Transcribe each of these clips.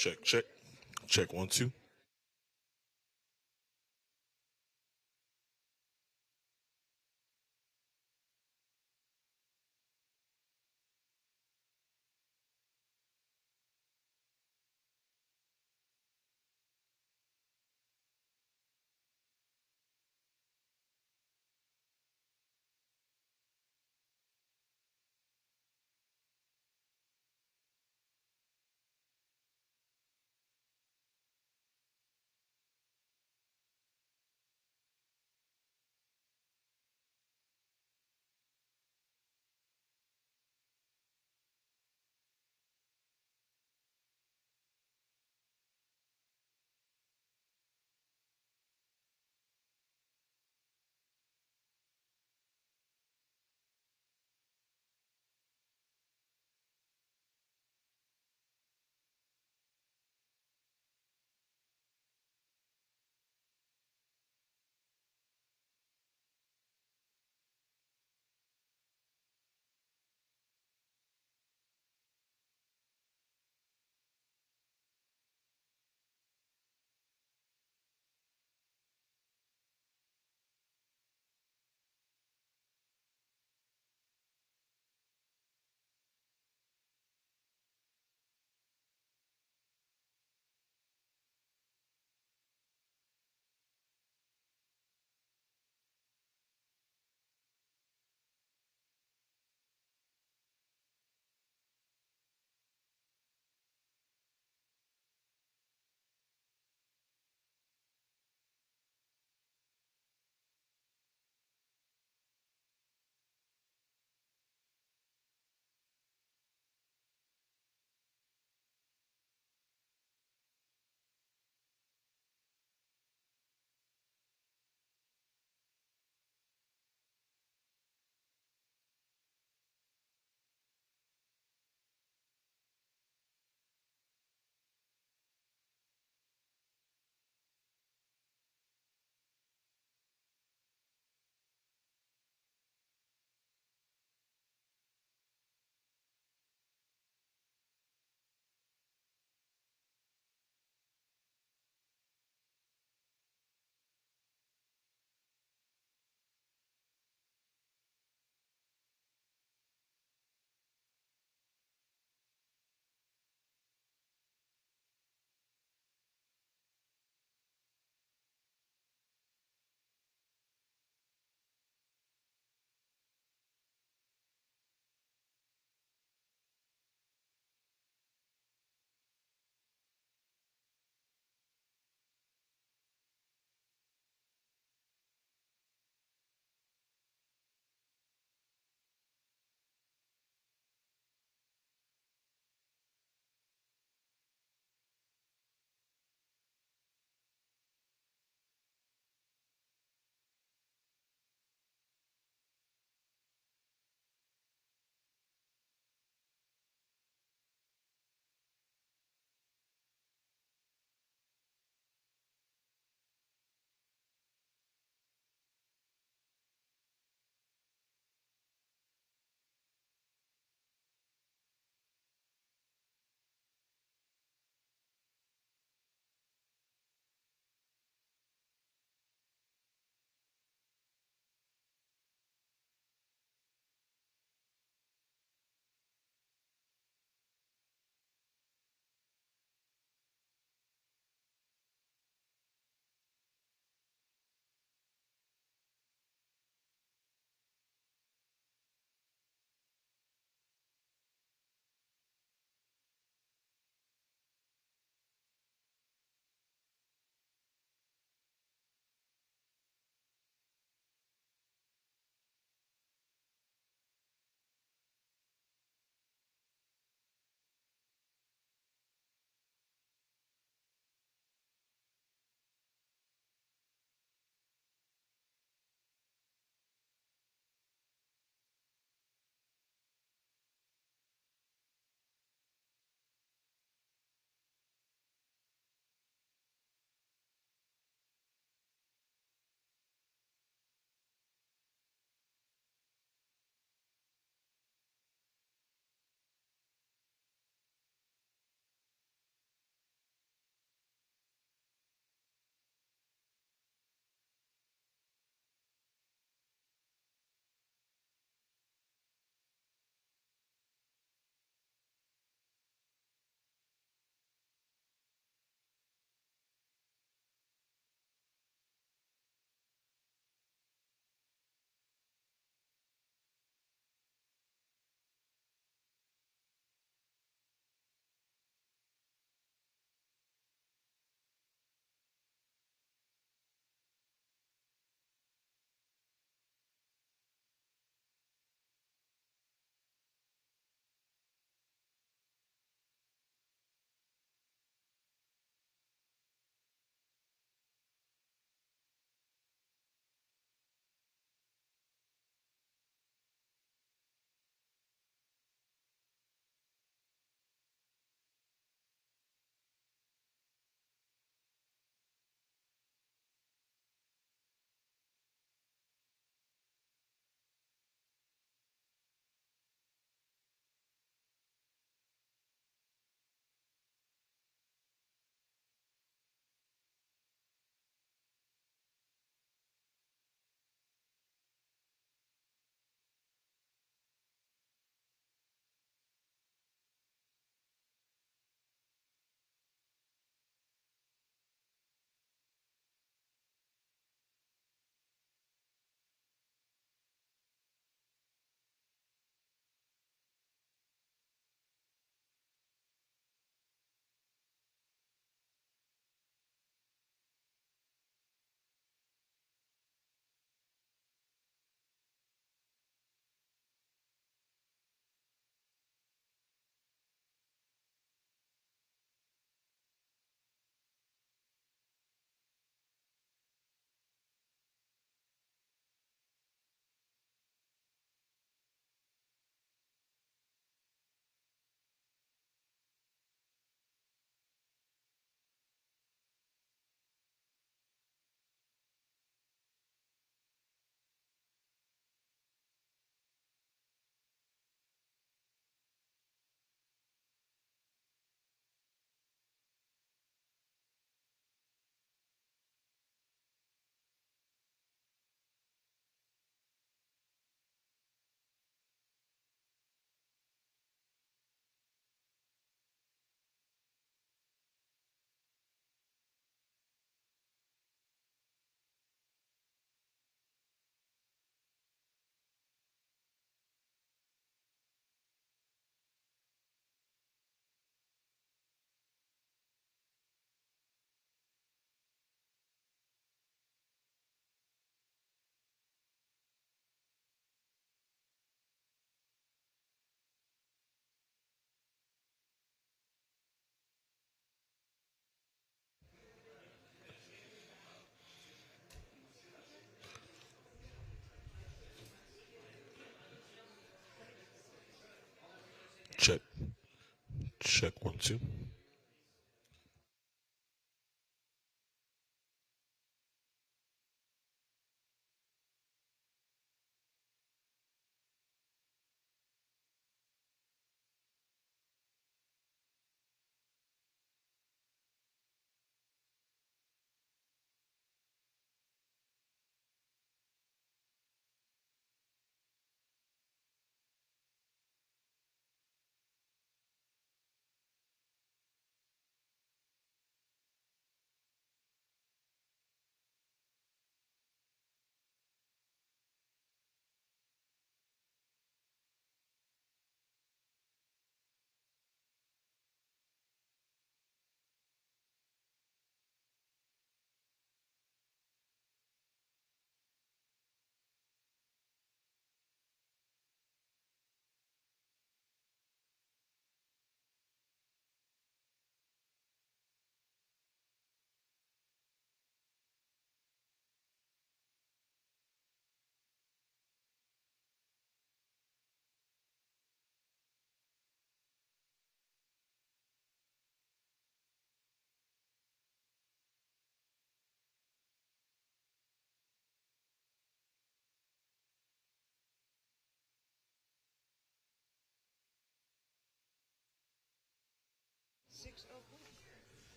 Check, check. Check one, two. Check 1 2.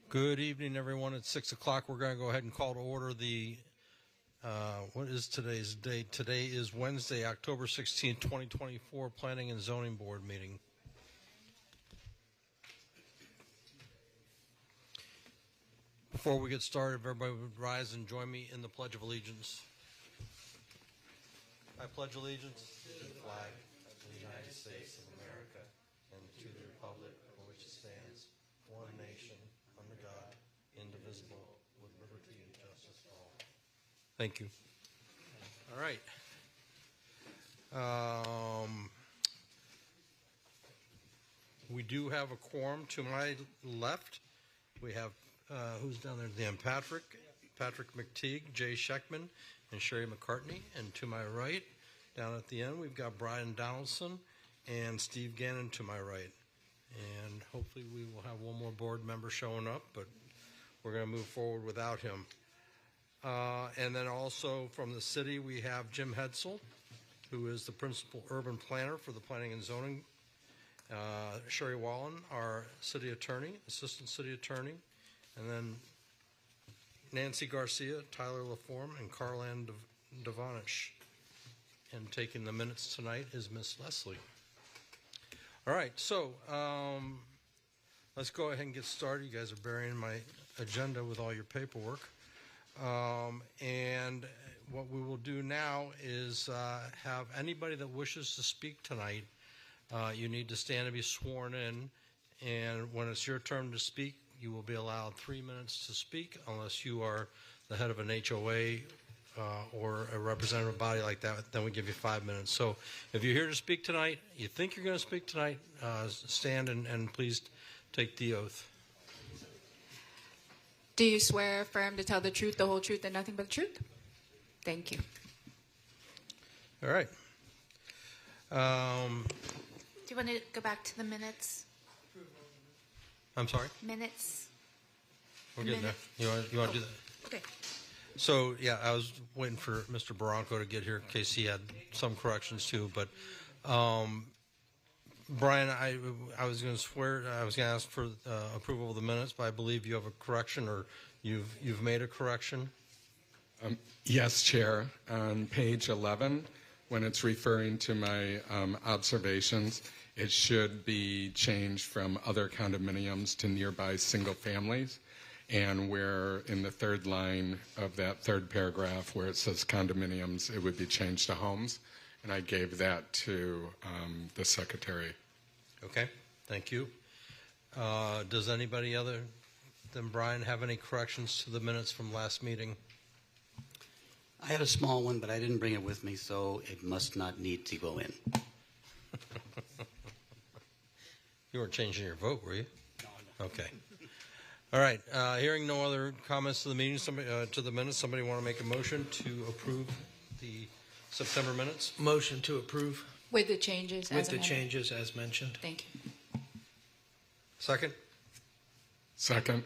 Good evening, everyone. It's 6 o'clock. We're going to go ahead and call to order the, what is today's date? Today is Wednesday, October 16, 2024, Planning and Zoning Board meeting. Before we get started, if everybody would rise and join me in the Pledge of Allegiance. I pledge allegiance to the flag of the United States of America and to the republic for which it stands, one nation, under God, indivisible, with liberty and justice for all. Thank you. All right. We do have a quorum to my left. We have, who's down there? Dan Patrick McTeague, Jay Scheckman, and Sherry McCartney. And to my right, down at the end, we've got Brian Donaldson and Steve Gannon to my right. And hopefully we will have one more board member showing up, but we're going to move forward without him. And then also from the city, we have Jim Hetzel, who is the principal urban planner for the Planning and Zoning. Sherry Wallen, our city attorney, assistant city attorney. And then Nancy Garcia, Tyler LaForme, and Carlan Devonish. And taking the minutes tonight is Miss Leslie. All right, so let's go ahead and get started. You guys are burying my agenda with all your paperwork. And what we will do now is have anybody that wishes to speak tonight, you need to stand and be sworn in. And when it's your turn to speak, you will be allowed 3 minutes to speak unless you are the head of an HOA or a representative body like that, then we give you 5 minutes. So if you're here to speak tonight, you think you're going to speak tonight, stand and please take the oath. Do you swear or affirm to tell the truth, the whole truth, and nothing but the truth? Thank you. All right. Do you want to go back to the minutes? I'm sorry? Minutes. We're getting there. You want to do that? Okay. So, yeah, I was waiting for Mr. Barranco to get here in case he had some corrections too. But, Brian, I was going to swear, I was going to ask for approval of the minutes, but I believe you have a correction or you've made a correction. Yes, Chair. On page 11, when it's referring to my observations, it should be changed from other condominiums to nearby single families. And where in the third line of that third paragraph where it says condominiums, it would be changed to homes. And I gave that to the secretary. Okay, thank you. Does anybody other than Brian have any corrections to the minutes from last meeting? I had a small one, but I didn't bring it with me, so it must not need to go in. You weren't changing your vote, were you? No. Okay. All right. Hearing no other comments to the meeting, to the minutes, somebody want to make a motion to approve the September minutes? Motion to approve. With the changes. with as the amended. changes as mentioned. Thank you. Second? Second.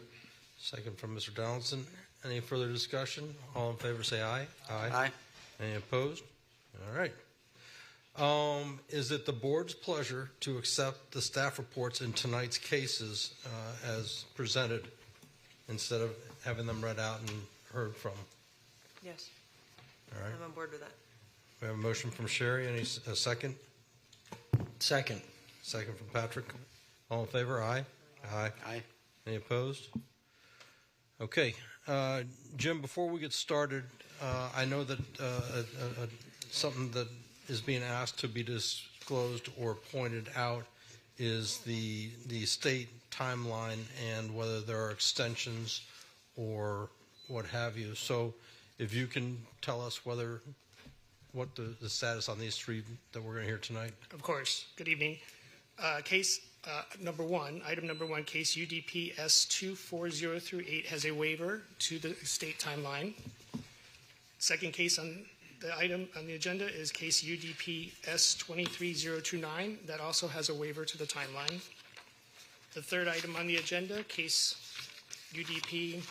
Second from Mr. Donaldson. Any further discussion? All in favor say aye. Aye. Any opposed? All right. Is it the board's pleasure to accept the staff reports in tonight's cases as presented instead of having them read out and heard from? Yes, All right. I'm on board with that. We have a motion from Sherry. A second? Second. Second from Patrick. All in favor? Aye. Aye. Aye. Any opposed? Okay. Jim, before we get started, I know that something that is being asked to be disclosed or pointed out is the state timeline and whether there are extensions or what have you. So if you can tell us what the status on these three that we're going to hear tonight. Of course. Good evening. Case number one, item number one, case UDP S240-8 has a waiver to the state timeline. Second case on the item on the agenda is case UDP S23029 that also has a waiver to the timeline. The third item on the agenda, case UDP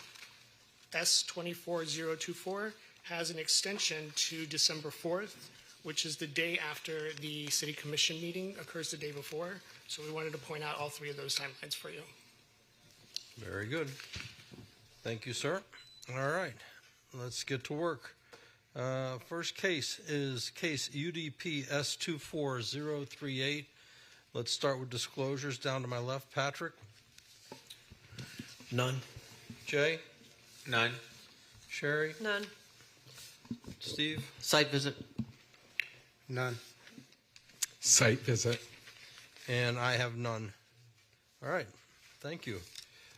S24024, has an extension to December 4th, which is the day after the city commission meeting occurs the day before. So we wanted to point out all three of those timelines for you. Very good. Thank you, sir. All right. Let's get to work. First case is case UDP S24038. Let's start with disclosures down to my left. Patrick? None. Jay? None. Sherry? None. Steve? Site visit. None. Site visit. And I have none. All right. Thank you.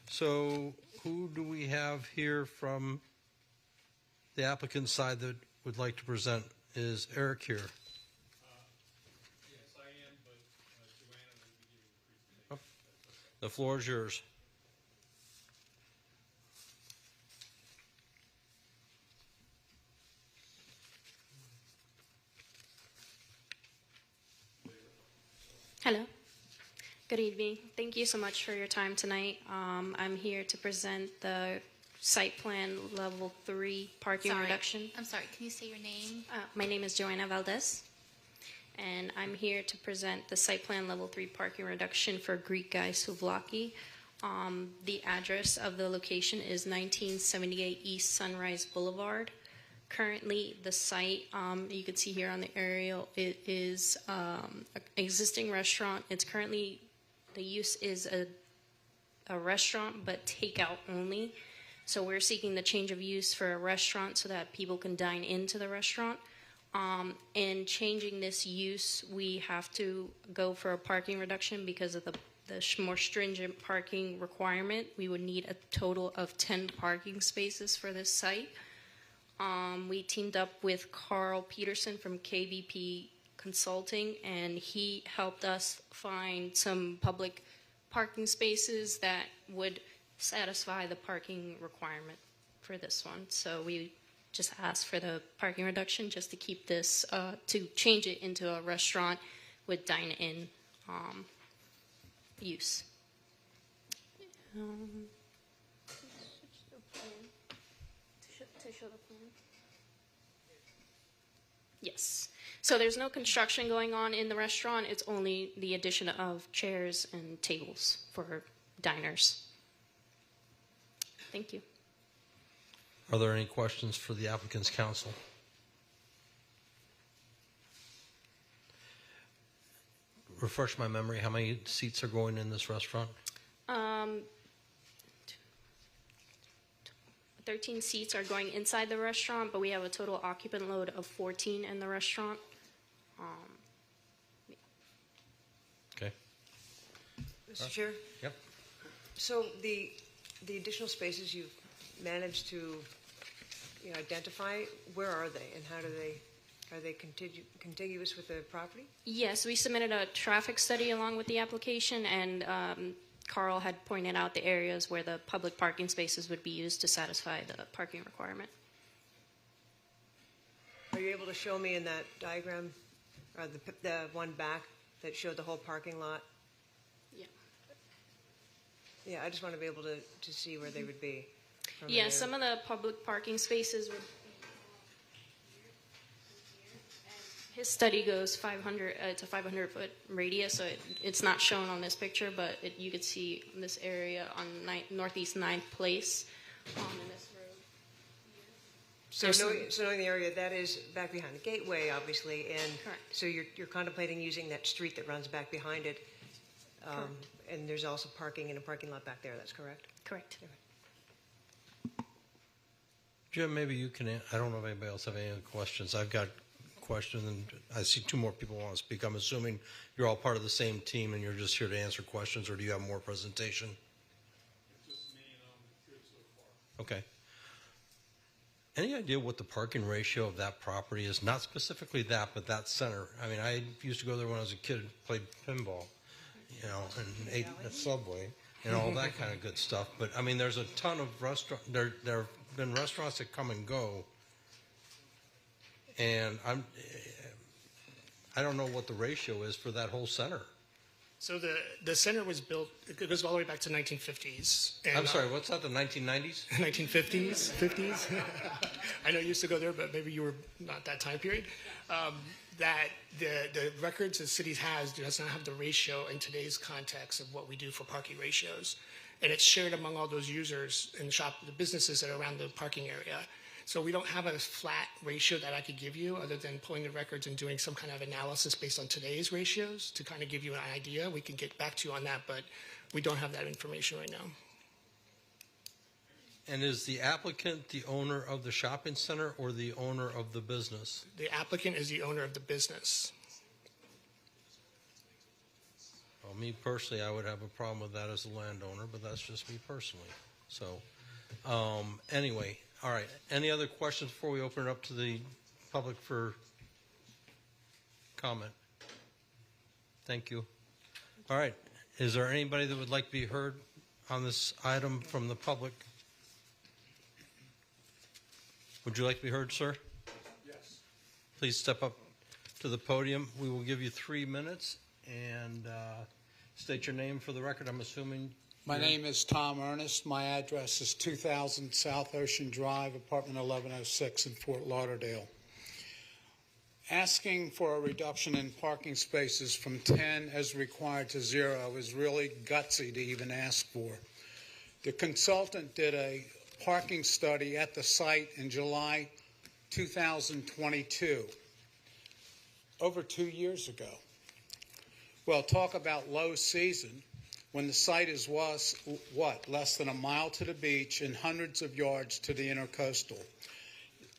So who do we have here from the applicant side that would like to present? Is Eric here? Yes, I am, but Joanna will be giving the presentation. The floor is yours. Hello. Good evening. Thank you so much for your time tonight. I'm here to present the site plan level 3 parking Sorry. reduction. I'm sorry. Can you say your name? My name is Joanna Valdez, and I'm here to present the site plan level 3 parking reduction for Greek Guy Souvlaki. The address of the location is 1978 East Sunrise Boulevard. Currently, the site, you can see here on the aerial, it is an existing restaurant. It's currently, the use is a restaurant, but takeout only. So we're seeking the change of use for a restaurant so that people can dine into the restaurant. In changing this use, we have to go for a parking reduction because of the more stringent parking requirement. We would need a total of 10 parking spaces for this site. We teamed up with Carl Peterson from KVP Consulting, and he helped us find some public parking spaces that would satisfy the parking requirement for this one. So we just asked for the parking reduction just to keep this, to change it into a restaurant with dine-in use. To show the plan. Yes. So there's no construction going on in the restaurant. It's only the addition of chairs and tables for diners. Thank you. Are there any questions for the applicant's counsel? Refresh my memory, how many seats are going in this restaurant? 13 seats are going inside the restaurant, but we have a total occupant load of 14 in the restaurant. Okay. Mr. Chair? Yep. So the additional spaces you've managed to identify, where are they and how are they contiguous with the property? Yes, we submitted a traffic study along with the application, and Carl had pointed out the areas where the public parking spaces would be used to satisfy the parking requirement. Are you able to show me in that diagram or the one back that showed the whole parking lot? Yeah. Yeah, I just want to be able to see where they would be. from Yeah, there. some of the public parking spaces would. His study goes 500. It's a 500-foot radius, so it's not shown on this picture, but you could see this area on Northeast 9th Place in this road. So knowing the area, that is back behind the gateway, obviously, and Correct. so you're contemplating using that street that runs back behind it, and there's also parking in a parking lot back there. That's correct. Correct. Jim, maybe you can. I don't know if anybody else have any other questions. I've got questions, and I see two more people want to speak. I'm assuming you're all part of the same team, and you're just here to answer questions, or do you have more presentation? Just me and I'm here so far. Okay. Any idea what the parking ratio of that property is? Not specifically that, but that center. I mean, I used to go there when I was a kid, played pinball, and ate at Subway and all that kind of good stuff. But I mean, there's a ton of restaurants. There have been restaurants that come and go, and I don't know what the ratio is for that whole center. So the center was built, it goes all the way back to 1950s. And, I'm sorry, what's that, the 1990s? 1950s? 50s? I know you used to go there, but maybe you were not that time period. That the records the cities does not have the ratio in today's context of what we do for parking ratios. And it's shared among all those users in the businesses that are around the parking area. So we don't have a flat ratio that I could give you other than pulling the records and doing some kind of analysis based on today's ratios to kind of give you an idea. We can get back to you on that, but we don't have that information right now. And is the applicant the owner of the shopping center or the owner of the business? The applicant is the owner of the business. Well, me personally, I would have a problem with that as a landowner, but that's just me personally. So, anyway, all right. Any other questions before we open it up to the public for comment? Thank you. All right. Is there anybody that would like to be heard on this item from the public? Would you like to be heard, sir? Yes. Please step up to the podium. We will give you 3 minutes and state your name for the record. I'm assuming. My name is Tom Ernest. My address is 2000 South Ocean Drive, apartment 1106 in Fort Lauderdale. Asking for a reduction in parking spaces from 10 as required to 0 is really gutsy to even ask for. The consultant did a parking study at the site in July 2022, over 2 years ago. Well, talk about low season. When the site was, less than a mile to the beach and hundreds of yards to the intercoastal.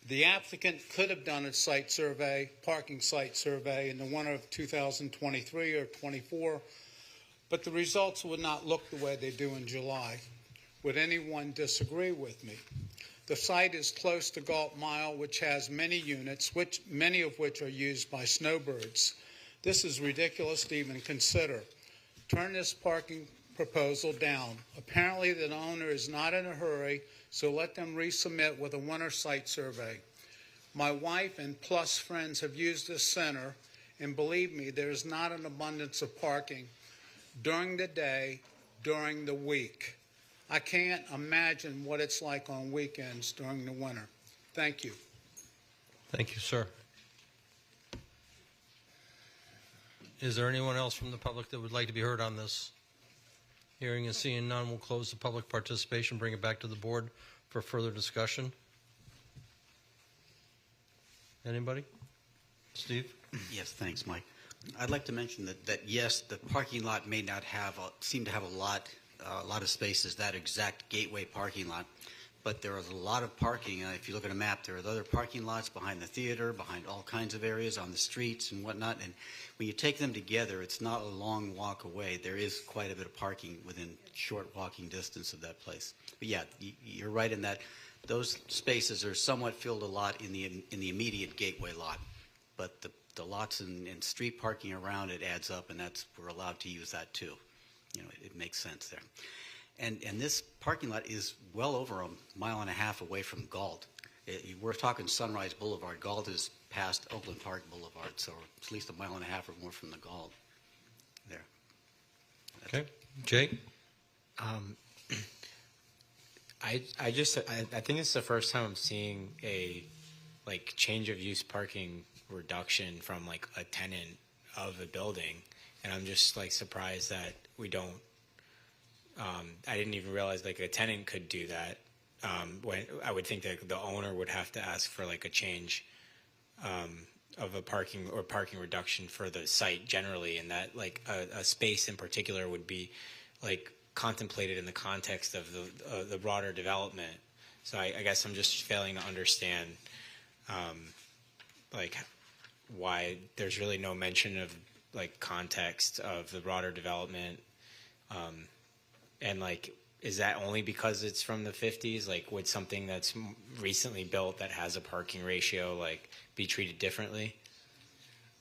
The applicant could have done a parking site survey in the winter of 2023 or 24, but the results would not look the way they do in July. Would anyone disagree with me? The site is close to Galt Mile, which has many units, many of which are used by snowbirds. This is ridiculous to even consider. Turn this parking proposal down. Apparently the owner is not in a hurry, so let them resubmit with a winter site survey. My wife and plus friends have used this center, and believe me, there is not an abundance of parking during the day, during the week. I can't imagine what it's like on weekends during the winter. Thank you. Thank you, sir. Is there anyone else from the public that would like to be heard on this? Hearing and seeing none, we'll close the public participation, bring it back to the board for further discussion. Anybody? Steve? Yes, thanks, Mike. I'd like to mention that yes, the parking lot may not seem to have a lot of spaces, that exact gateway parking lot, but there is a lot of parking. If you look at a map, there are other parking lots behind the theater, behind all kinds of areas, on the streets and whatnot. And when you take them together, it's not a long walk away. There is quite a bit of parking within short walking distance of that place. But yeah, you're right in that those spaces are somewhat filled a lot in the immediate gateway lot. But the lots and street parking around it adds up, and we're allowed to use that too. It makes sense there. And this parking lot is well over a mile and a half away from Galt. We're talking Sunrise Boulevard. Galt is past Oakland Park Boulevard, so it's at least a mile and a half or more from the Galt. There. Okay. Jay? I think it's the first time I'm seeing a like change of use parking reduction from like a tenant of a building, and I'm just like surprised that we don't. I didn't even realize like a tenant could do that. When I would think that the owner would have to ask for like a change of a parking reduction for the site generally, and that like a space in particular would be like contemplated in the context of the broader development. So I guess I'm just failing to understand like why there's really no mention of like context of the broader development, and like is that only because it's from the 50s? Like would something that's recently built that has a parking ratio like be treated differently?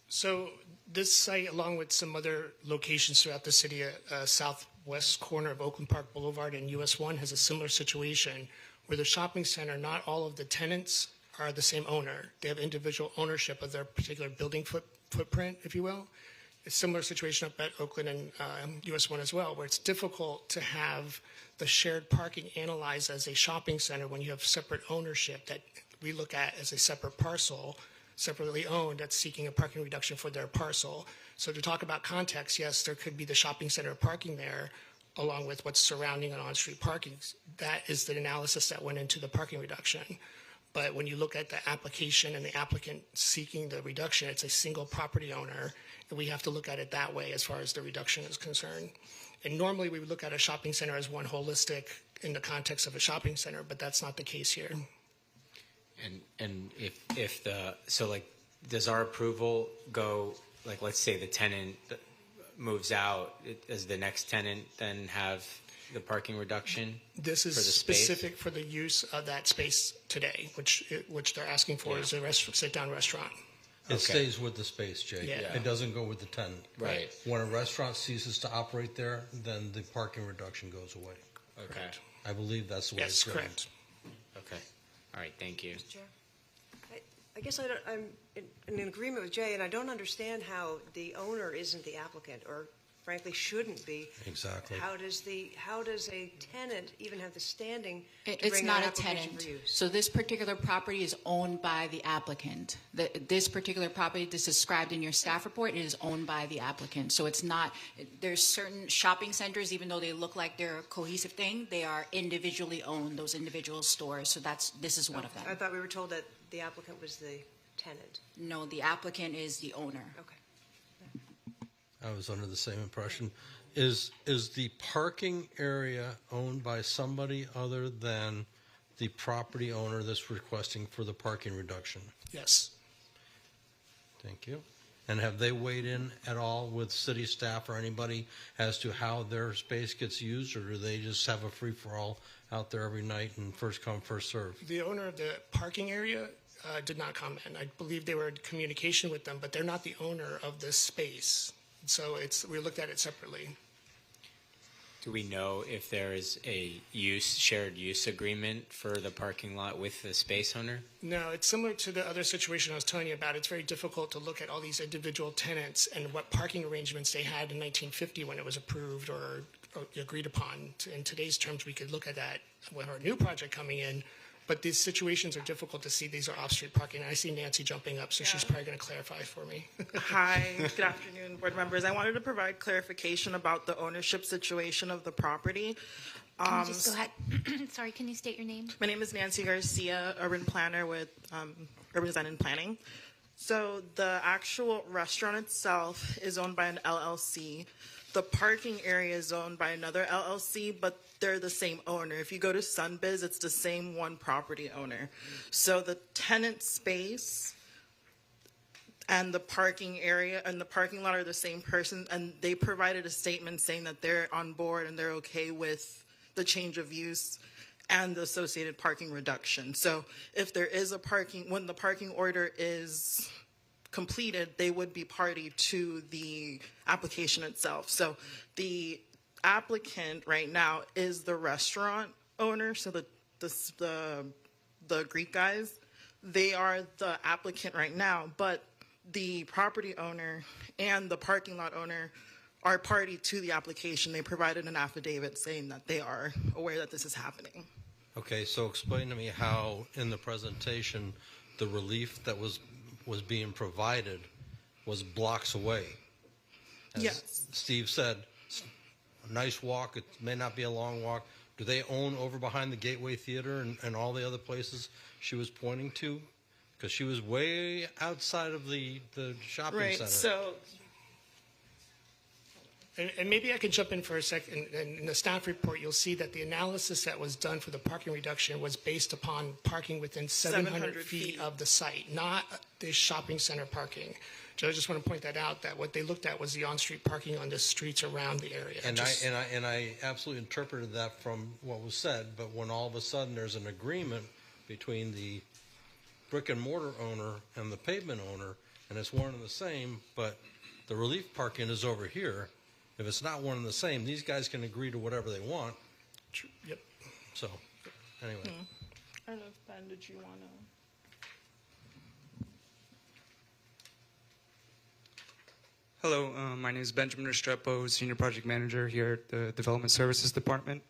So this site, along with some other locations throughout the city, southwest corner of Oakland Park Boulevard and US 1 has a similar situation where the shopping center, not all of the tenants are the same owner. They have individual ownership of their particular building footprint, if you will. It's a similar situation up at Oakland and US 1 as well, where it's difficult to have the shared parking analyzed as a shopping center when you have separate ownership that we look at as a separate parcel, separately owned, that's seeking a parking reduction for their parcel. So to talk about context, yes, there could be the shopping center parking there along with what's surrounding an on-street parking. That is the analysis that went into the parking reduction. But when you look at the application and the applicant seeking the reduction, it's a single property owner, and we have to look at it that way as far as the reduction is concerned. And normally we would look at a shopping center as one holistic in the context of a shopping center, but that's not the case here. And if the so like does our approval go like let's say the tenant moves out, does the next tenant then have the parking reduction? This is for the space? specific for the use of that space today, which they're asking for is a sit-down restaurant. It stays with the space, Jay. Yeah. It doesn't go with the tenant. Right. When a restaurant ceases to operate there, then the parking reduction goes away. Okay. I believe that's the way Yes, it's written. correct. Okay. All right. Thank you. Chair? I guess I'm in agreement with Jay, and I don't understand how the owner isn't the applicant, or frankly shouldn't be. Exactly. How does a tenant even have the standing to It's bring not an a application tenant. for use? So this particular property is owned by the applicant. This particular property that's described in your staff report is owned by the applicant. So it's not, there's certain shopping centers, even though they look like they're a cohesive thing, they are individually owned, those individual stores. So this is one of them. I thought we were told that the applicant was the tenant. No, the applicant is the owner. Okay. I was under the same impression. Is the parking area owned by somebody other than the property owner that's requesting for the parking reduction? Yes. Thank you. And have they weighed in at all with city staff or anybody as to how their space gets used, or do they just have a free-for-all out there every night and first come, first serve? The owner of the parking area did not comment. I believe they were in communication with them, but they're not the owner of this space. So we looked at it separately. Do we know if there is a shared use agreement for the parking lot with the space owner? No, it's similar to the other situation I was telling you about. It's very difficult to look at all these individual tenants and what parking arrangements they had in 1950 when it was approved or agreed upon. In today's terms, we could look at that with our new project coming in. But these situations are difficult to see. These are off-street parking. I see Nancy jumping up, so she's probably going to clarify for me. Hi, good afternoon, board members. I wanted to provide clarification about the ownership situation of the property. Can you just go ahead? Sorry, can you state your name? My name is Nancy Garcia, urban planner with Urban Design and Planning. So the actual restaurant itself is owned by an LLC. The parking area is owned by another LLC, but they're the same owner. If you go to Sunbiz, it's the same one property owner. So the tenant space and the parking area and the parking lot are the same person, and they provided a statement saying that they're on board and they're okay with the change of use and the associated parking reduction. So if there is when the parking order is completed, they would be party to the application itself. So the applicant right now is the restaurant owner, so the the Greek guys. They are the applicant right now, but the property owner and the parking lot owner are party to the application. They provided an affidavit saying that they are aware that this is happening. Okay, so explain to me how in the presentation the relief that was being provided was blocks away. As Yes. Steve said, a nice walk, it may not be a long walk. Do they own over behind the Gateway Theater and all the other places she was pointing to? Because she was way outside of the shopping Right, center. so And maybe I could jump in for a second. In the staff report, you'll see that the analysis that was done for the parking reduction was based upon parking within 700 feet of the site, not the shopping center parking. So I just want to point that out, that what they looked at was the on-street parking on the streets around the area. And I absolutely interpreted that from what was said, but when all of a sudden there's an agreement between the brick and mortar owner and the pavement owner, and it's one and the same, but the relief parking is over here. If it's not one and the same, these guys can agree to whatever they want. Yep. So, anyway. I don't know if Ben, did you want to? Hello, my name is Benjamin Restrepo, Senior Project Manager here at the Development Services Department.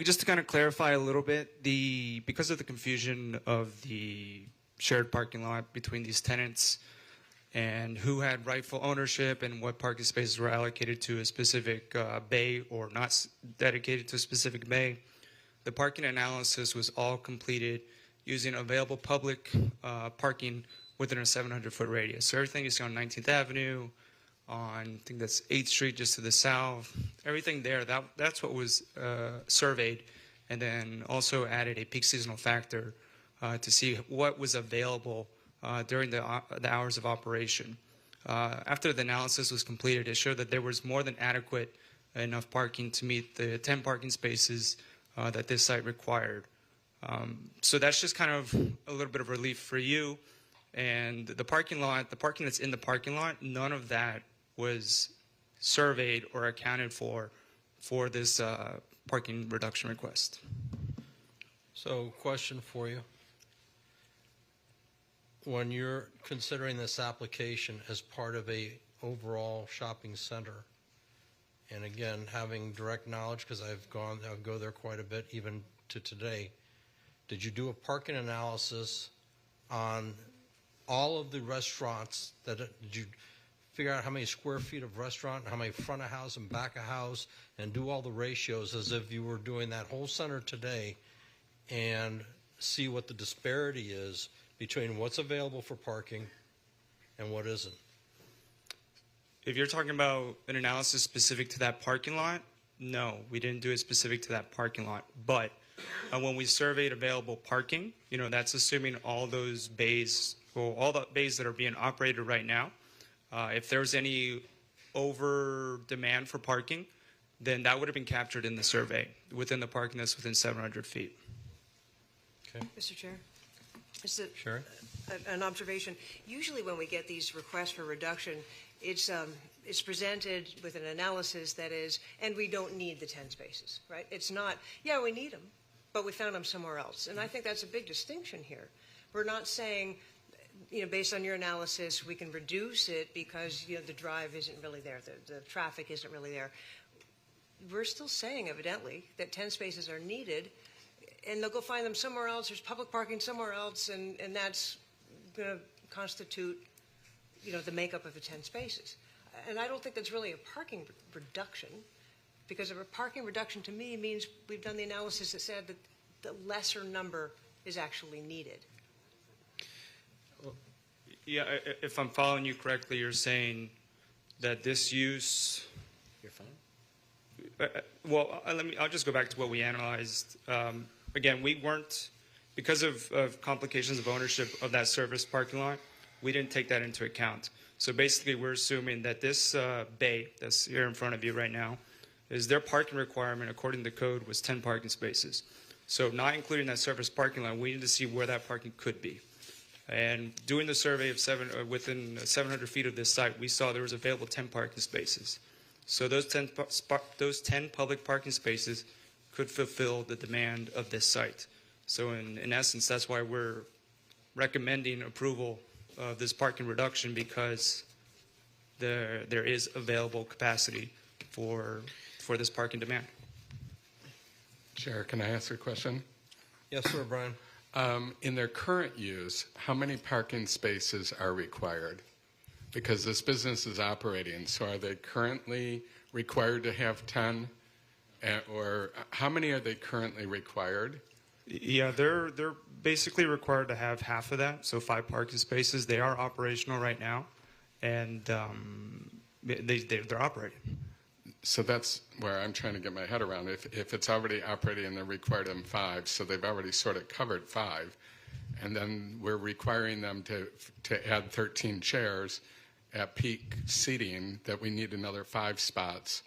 Just to kind of clarify a little bit, because of the confusion of the shared parking lot between these tenants and who had rightful ownership and what parking spaces were allocated to a specific bay or not dedicated to a specific bay, the parking analysis was all completed using available public parking within a 700-foot radius. So everything you see on 19th Avenue, on, I think that's 8th Street just to the south. Everything there, that's what was surveyed, and then also added a peak seasonal factor to see what was available during the hours of operation. After the analysis was completed, it showed that there was more than adequate enough parking to meet the 10 parking spaces that this site required. So that's just kind of a little bit of relief for you. And the parking that's in the parking lot, none of that was surveyed or accounted for this parking reduction request. So, question for you. When you're considering this application as part of a overall shopping center, and again, having direct knowledge, because I go there quite a bit, even to today, did you do a parking analysis on all of the restaurants? Did you figure out how many square feet of restaurant, how many front of house and back of house, and do all the ratios as if you were doing that whole center today, and see what the disparity is between what's available for parking and what isn't? If you're talking about an analysis specific to that parking lot, no, we didn't do it specific to that parking lot. But when we surveyed available parking, that's assuming all those bays, or all the bays that are being operated right now. If there's any over demand for parking, then that would have been captured in the survey within the parking that's within 700 feet. Okay. Mr. Chair? Just Sure. an observation. Usually when we get these requests for reduction, it's presented with an analysis that is, and we don't need the 10 spaces, right? It's not, yeah, we need them, but we found them somewhere else. And I think that's a big distinction here. We're not saying, based on your analysis, we can reduce it because, the drive isn't really there, the traffic isn't really there. We're still saying, evidently, that 10 spaces are needed, and they'll go find them somewhere else. There's public parking somewhere else, and that's going to constitute, the makeup of the 10 spaces. And I don't think that's really a parking reduction, because a parking reduction to me means we've done the analysis that said that the lesser number is actually needed. Yeah, if I'm following you correctly, you're saying that this use. You're fine. I'll just go back to what we analyzed. Again, we weren't, because of complications of ownership of that service parking lot, we didn't take that into account. So basically, we're assuming that this bay that's here in front of you right now is their parking requirement, according to the code, was 10 parking spaces. So not including that service parking lot, we need to see where that parking could be. And doing the survey of within 700 feet of this site, we saw there was available 10 parking spaces. So those 10 public parking spaces could fulfill the demand of this site. So in essence, that's why we're recommending approval of this parking reduction, because there is available capacity for this parking demand. Chair, can I ask a question? Yes, sir, Brian. In their current use, how many parking spaces are required? Because this business is operating, so are they currently required to have 10? Or how many are they currently required? Yeah, they're basically required to have half of that, so 5 parking spaces. They are operational right now, and they're operating. So that's where I'm trying to get my head around. If it's already operating and they're required in 5, so they've already sort of covered 5, and then we're requiring them to add 13 chairs at peak seating, that we need another 5 spots.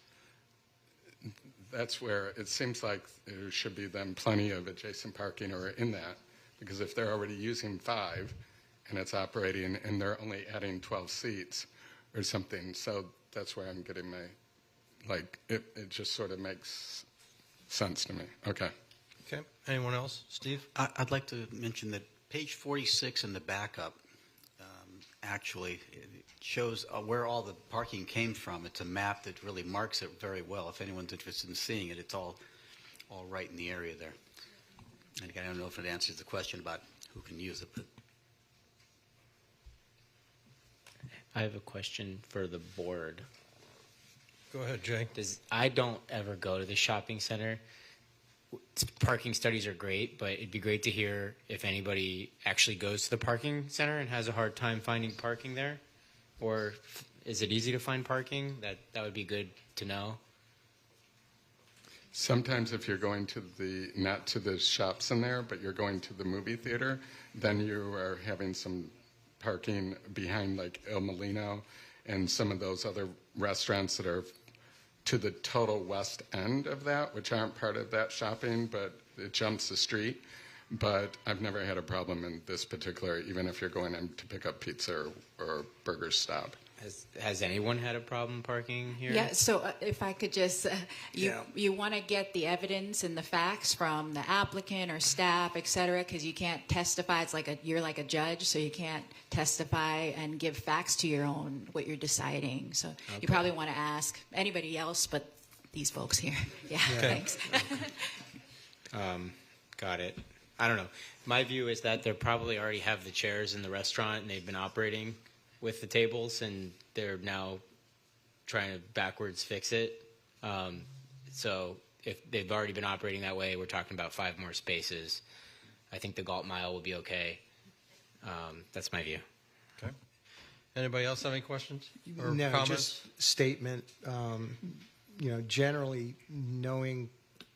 That's where it seems like there should be then plenty of adjacent parking or in that, because if they're already using 5 and it's operating and they're only adding 12 seats or something, so that's where I'm getting my, like, it just sort of makes sense to me. Okay. Okay. Anyone else? Steve? I'd like to mention that page 46 in the backup actually it shows where all the parking came from. It's a map that really marks it very well. If anyone's interested in seeing it, it's all right in the area there. And again, I don't know if it answers the question about who can use it, but I have a question for the board. Go ahead, Jay. I don't ever go to the shopping center. Parking studies are great, but it'd be great to hear if anybody actually goes to the parking center and has a hard time finding parking there, or is it easy to find parking? That would be good to know. Sometimes if you're going to not to the shops in there, but you're going to the movie theater, then you are having some parking behind like Il Molino and some of those other restaurants that are to the total west end of that, which aren't part of that shopping, but it jumps the street. But I've never had a problem in this particular, even if you're going in to pick up pizza or burger stop. Has anyone had a problem parking here? Yeah, so if I could just, you want to get the evidence and the facts from the applicant or staff, et cetera, because you can't testify. It's like you're like a judge, so you can't testify and give facts to your own, what you're deciding. So you probably want to ask anybody else but these folks here. Yeah, thanks. Got it. I don't know. My view is that they probably already have the chairs in the restaurant and they've been operating with the tables, and they're now trying to backwards fix it. So if they've already been operating that way, we're talking about 5 more spaces. I think the Galt Mile will be okay. That's my view. Okay. Anybody else have any questions or No, comments? just statement. Generally knowing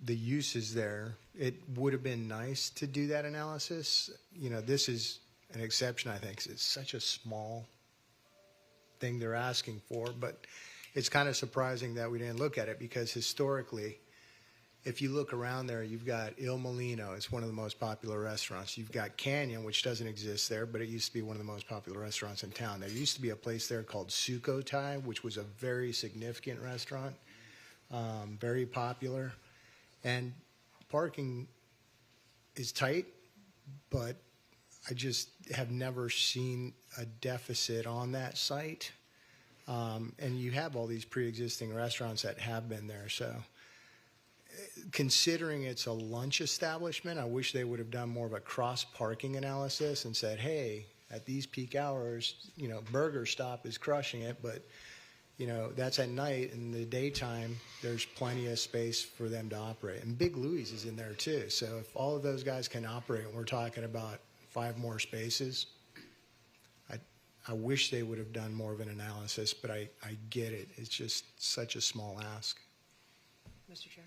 the uses there, it would have been nice to do that analysis. This is an exception, I think. It's such a small thing they're asking for, but it's kind of surprising that we didn't look at it, because historically, if you look around there, you've got Il Molino. It's one of the most popular restaurants. You've got Canyon, which doesn't exist there, but it used to be one of the most popular restaurants in town. There used to be a place there called Sukhothai, which was a very significant restaurant, very popular. And parking is tight, but I just have never seen a deficit on that site. And you have all these pre-existing restaurants that have been there. So considering it's a lunch establishment, I wish they would have done more of a cross-parking analysis and said, hey, at these peak hours, Burger Stop is crushing it, but, that's at night. In the daytime, there's plenty of space for them to operate. And Big Louie's is in there, too. So if all of those guys can operate, and we're talking about 5 more spaces, I wish they would have done more of an analysis, but I get it. It's just such a small ask. Mr. Chair.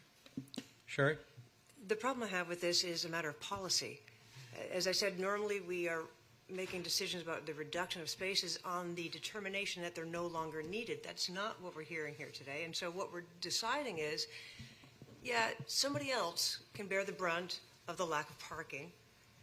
Sherry? The problem I have with this is a matter of policy. As I said, normally we are making decisions about the reduction of spaces on the determination that they're no longer needed. That's not what we're hearing here today. And so what we're deciding is, somebody else can bear the brunt of the lack of parking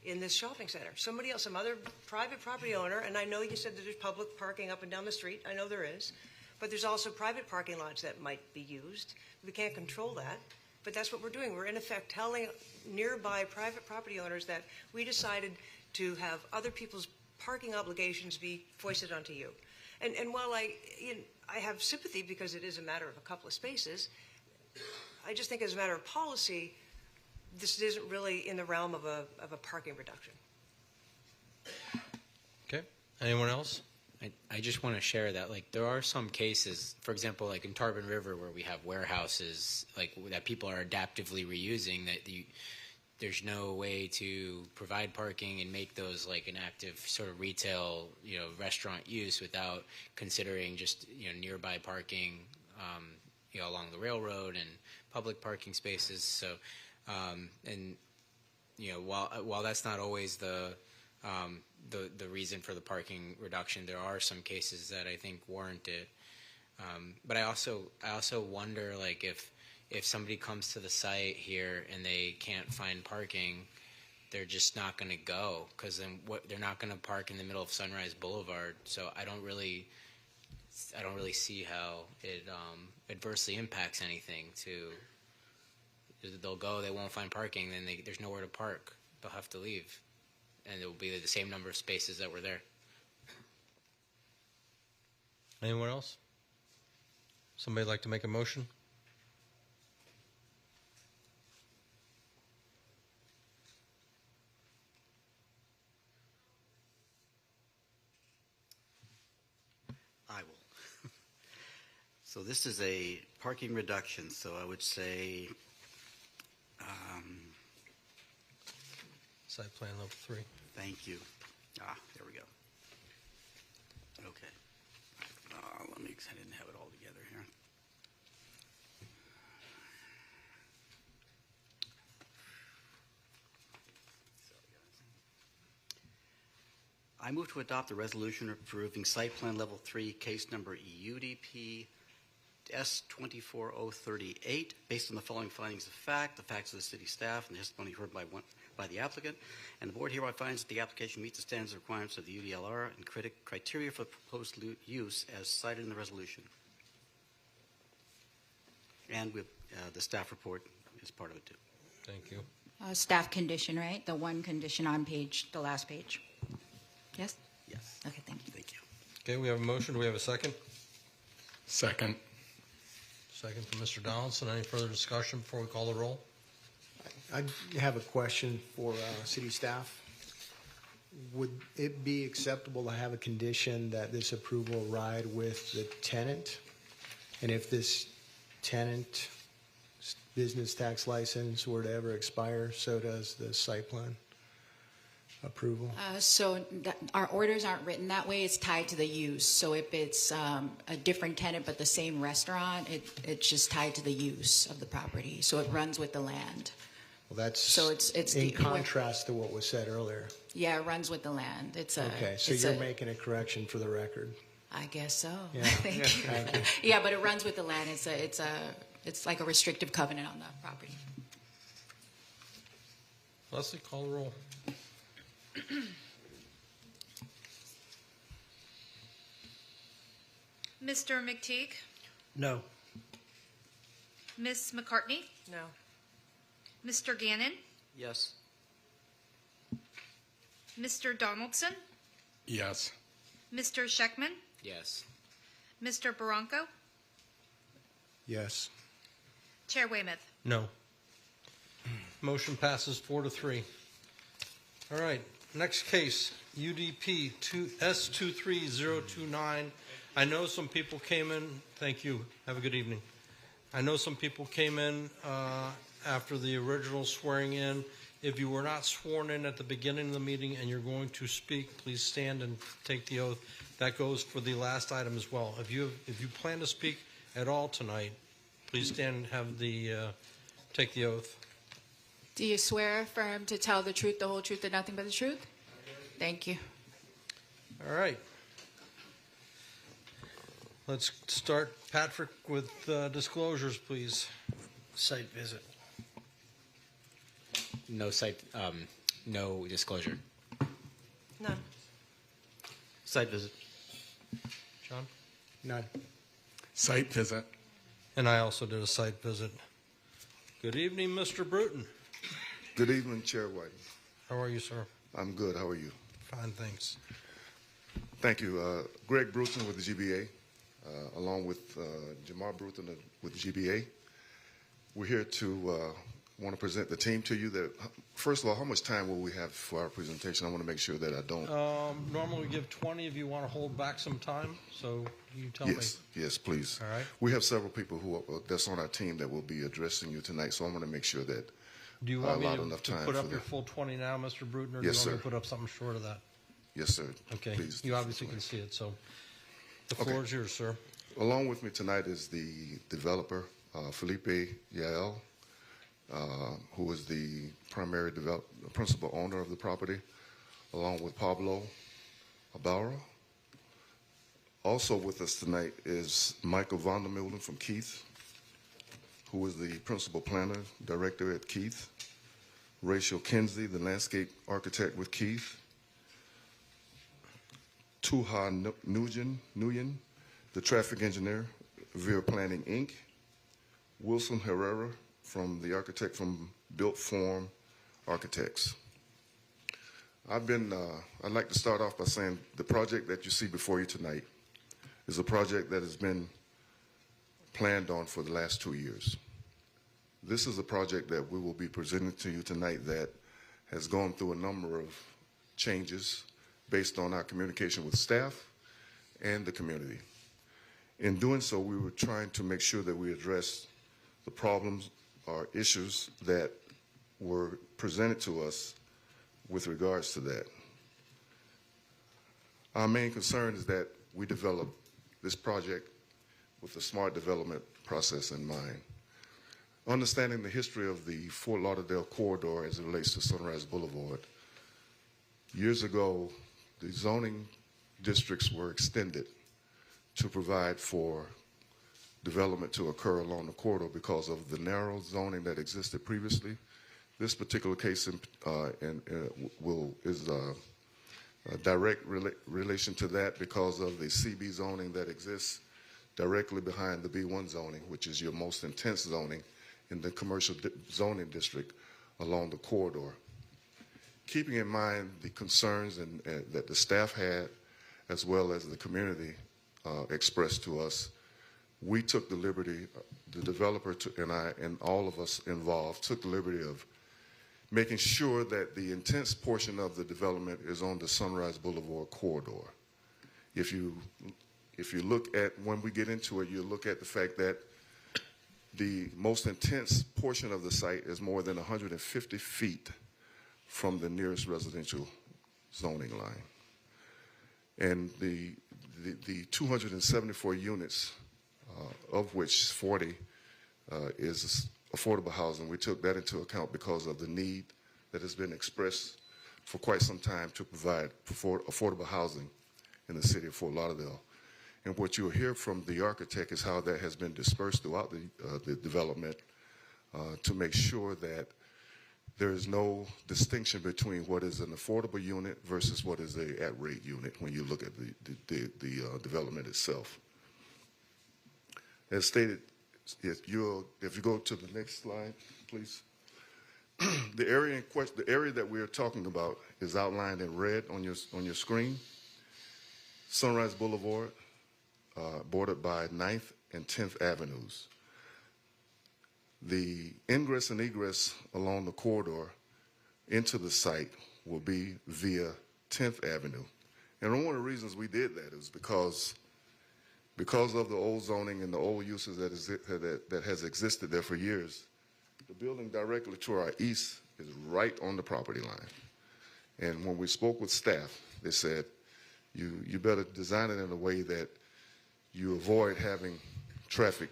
in this shopping center. Somebody else, some other private property owner, and I know you said that there's public parking up and down the street. I know there is. But there's also private parking lots that might be used. We can't control that. But that's what we're doing. We're in effect telling nearby private property owners that we decided to have other people's parking obligations be foisted onto you. And while I have sympathy because it is a matter of a couple of spaces, I just think as a matter of policy, this isn't really in the realm of a parking reduction. Okay. Anyone else? I just want to share that, like, there are some cases, for example, like in Tarpon River, where we have warehouses, like, that people are adaptively reusing, that there's no way to provide parking and make those like an active sort of retail, restaurant use without considering just, nearby parking, along the railroad and public parking spaces. So, while that's not always the reason for the parking reduction, there are some cases that I think warrant it. But I also wonder, like, if somebody comes to the site here and they can't find parking, they're just not going to go, because then they're not going to park in the middle of Sunrise Boulevard. So I don't really see how it adversely impacts anything. They'll go, they won't find parking, then there's nowhere to park. They'll have to leave, and it will be the same number of spaces that were there. Anyone else? Somebody like to make a motion? I will. So this is a parking reduction, so I would say Site plan level 3. thank you. There we go. Okay. Let me, I didn't have it all together here. I move to adopt a resolution approving site plan level 3, case number UDP S24038, based on the following findings of fact, the facts of the city staff, and the testimony heard by the applicant. And the board hereby finds that the application meets the standards and requirements of the UDLR and criteria for proposed use as cited in the resolution. And with the staff report is part of it too. Thank you. Staff condition, right? The one condition on the last page. Yes? Yes. Okay, thank you. Thank you. Okay, we have a motion. Do we have a second? Second. Second from Mr. Donaldson. Any further discussion before we call the roll? I have a question for city staff. Would it be acceptable to have a condition that this approval ride with the tenant? And if this tenant business tax license were to ever expire, so does the site plan approval? Our orders aren't written that way. It's tied to the use. So if it's a different tenant but the same restaurant, it's just tied to the use of the property. So it runs with the land. Well, that's it's in contrast to what was said earlier. Yeah, it runs with the land. Okay, so you're making a correction for the record. I guess so. Yeah. Thank you. Thank you. Yeah, but it runs with the land. It's like a restrictive covenant on the property. Leslie, call the roll. Mr. McTeague? No. Ms. McCartney? No. Mr. Gannon? Yes. Mr. Donaldson? Yes. Mr. Scheckman? Yes. Mr. Barranco? Yes. Chair Weymouth? No. Motion passes 4-3. All right. Next case, UDP S23029. I know some people came in. Thank you. Have a good evening. I know some people came in after the original swearing in. If you were not sworn in at the beginning of the meeting and you're going to speak, please stand and take the oath. That goes for the last item as well. If you plan to speak at all tonight, please stand and have take the oath. Do you swear affirm to tell the truth, the whole truth, and nothing but the truth? Thank you. All right. Let's start, Patrick, with disclosures, please. Site visit. No no disclosure. None. Site visit. John? None. Site visit. And I also did a site visit. Good evening, Mr. Bruton. Good evening, Chair Whiting. How are you, sir? I'm good. How are you? Fine, thanks. Thank you. Greg Bruton with the GBA, along with Jamar Bruton with the GBA. We're here to want to present the team to you. That first of all, how much time will we have for our presentation? I want to make sure that I don't. Normally we give 20 if you want to hold back some time, so you tell Yes, me. yes, please. All right. We have several people who that's on our team that will be addressing you tonight, so I want to make sure that Do you I want me allot to, enough to time put for up your that. full 20 now, Mr. Bruton, or Yes, do you want me sir. to put up something short of that? Yes, sir. Okay. Please. You obviously can see it, so the Okay. floor is yours, sir. Along with me tonight is the developer, Felipe Yael, who is the primary principal owner of the property, along with Pablo Ibarra. Also with us tonight is Michael Vandermeulen from Keith, who is the principal planner, director at Keith. Rachel Kinsey, the landscape architect with Keith. Tuha Nguyen, the traffic engineer, Veer Planning, Inc. Wilson Herrera, the architect from Built Form Architects. I'd like to start off by saying the project that you see before you tonight is a project that has been planned on for the last 2 years. This is a project that we will be presenting to you tonight that has gone through a number of changes based on our communication with staff and the community. In doing so, we were trying to make sure that we address the problems or issues that were presented to us with regards to that. Our main concern is that we develop this project with a smart development process in mind. Understanding the history of the Fort Lauderdale corridor as it relates to Sunrise Boulevard, years ago, the zoning districts were extended to provide for development to occur along the corridor because of the narrow zoning that existed previously. This particular case is a direct relation to that because of the CB zoning that exists directly behind the B1 zoning, which is your most intense zoning in the commercial zoning district along the corridor. Keeping in mind the concerns that the staff had, as well as the community expressed to us, we took the liberty, the developer and I and all of us involved took the liberty of making sure that the intense portion of the development is on the Sunrise Boulevard corridor. If you look at, when we get into it, you look at the fact that the most intense portion of the site is more than 150 feet from the nearest residential zoning line. And the 274 units, of which 40 is affordable housing, we took that into account because of the need that has been expressed for quite some time to provide affordable housing in the city of Fort Lauderdale. And what you'll hear from the architect is how that has been dispersed throughout the development to make sure that there is no distinction between what is an affordable unit versus what is a at-rate unit when you look at the development itself. As stated, if you go to the next slide, please. The area in question, the area that we are talking about is outlined in red on your screen. Sunrise Boulevard, bordered by 9th and 10th Avenues. The ingress and egress along the corridor into the site will be via 10th Avenue. And one of the reasons we did that is because of the old zoning and the old uses that has existed there for years. The building directly to our east is right on the property line. And when we spoke with staff, they said, you better design it in a way that you avoid having traffic,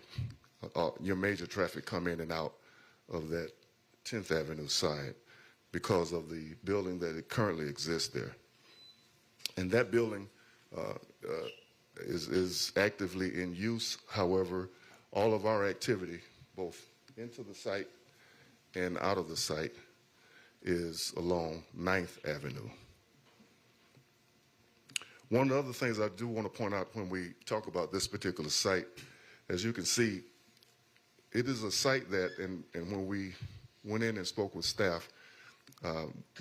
your major traffic come in and out of that 10th Avenue side because of the building that it currently exists there. And that building is actively in use. However, all of our activity, both into the site and out of the site, is along 9th Avenue. One of the other things I do want to point out when we talk about this particular site, as you can see, it is a site that, and when we went in and spoke with staff,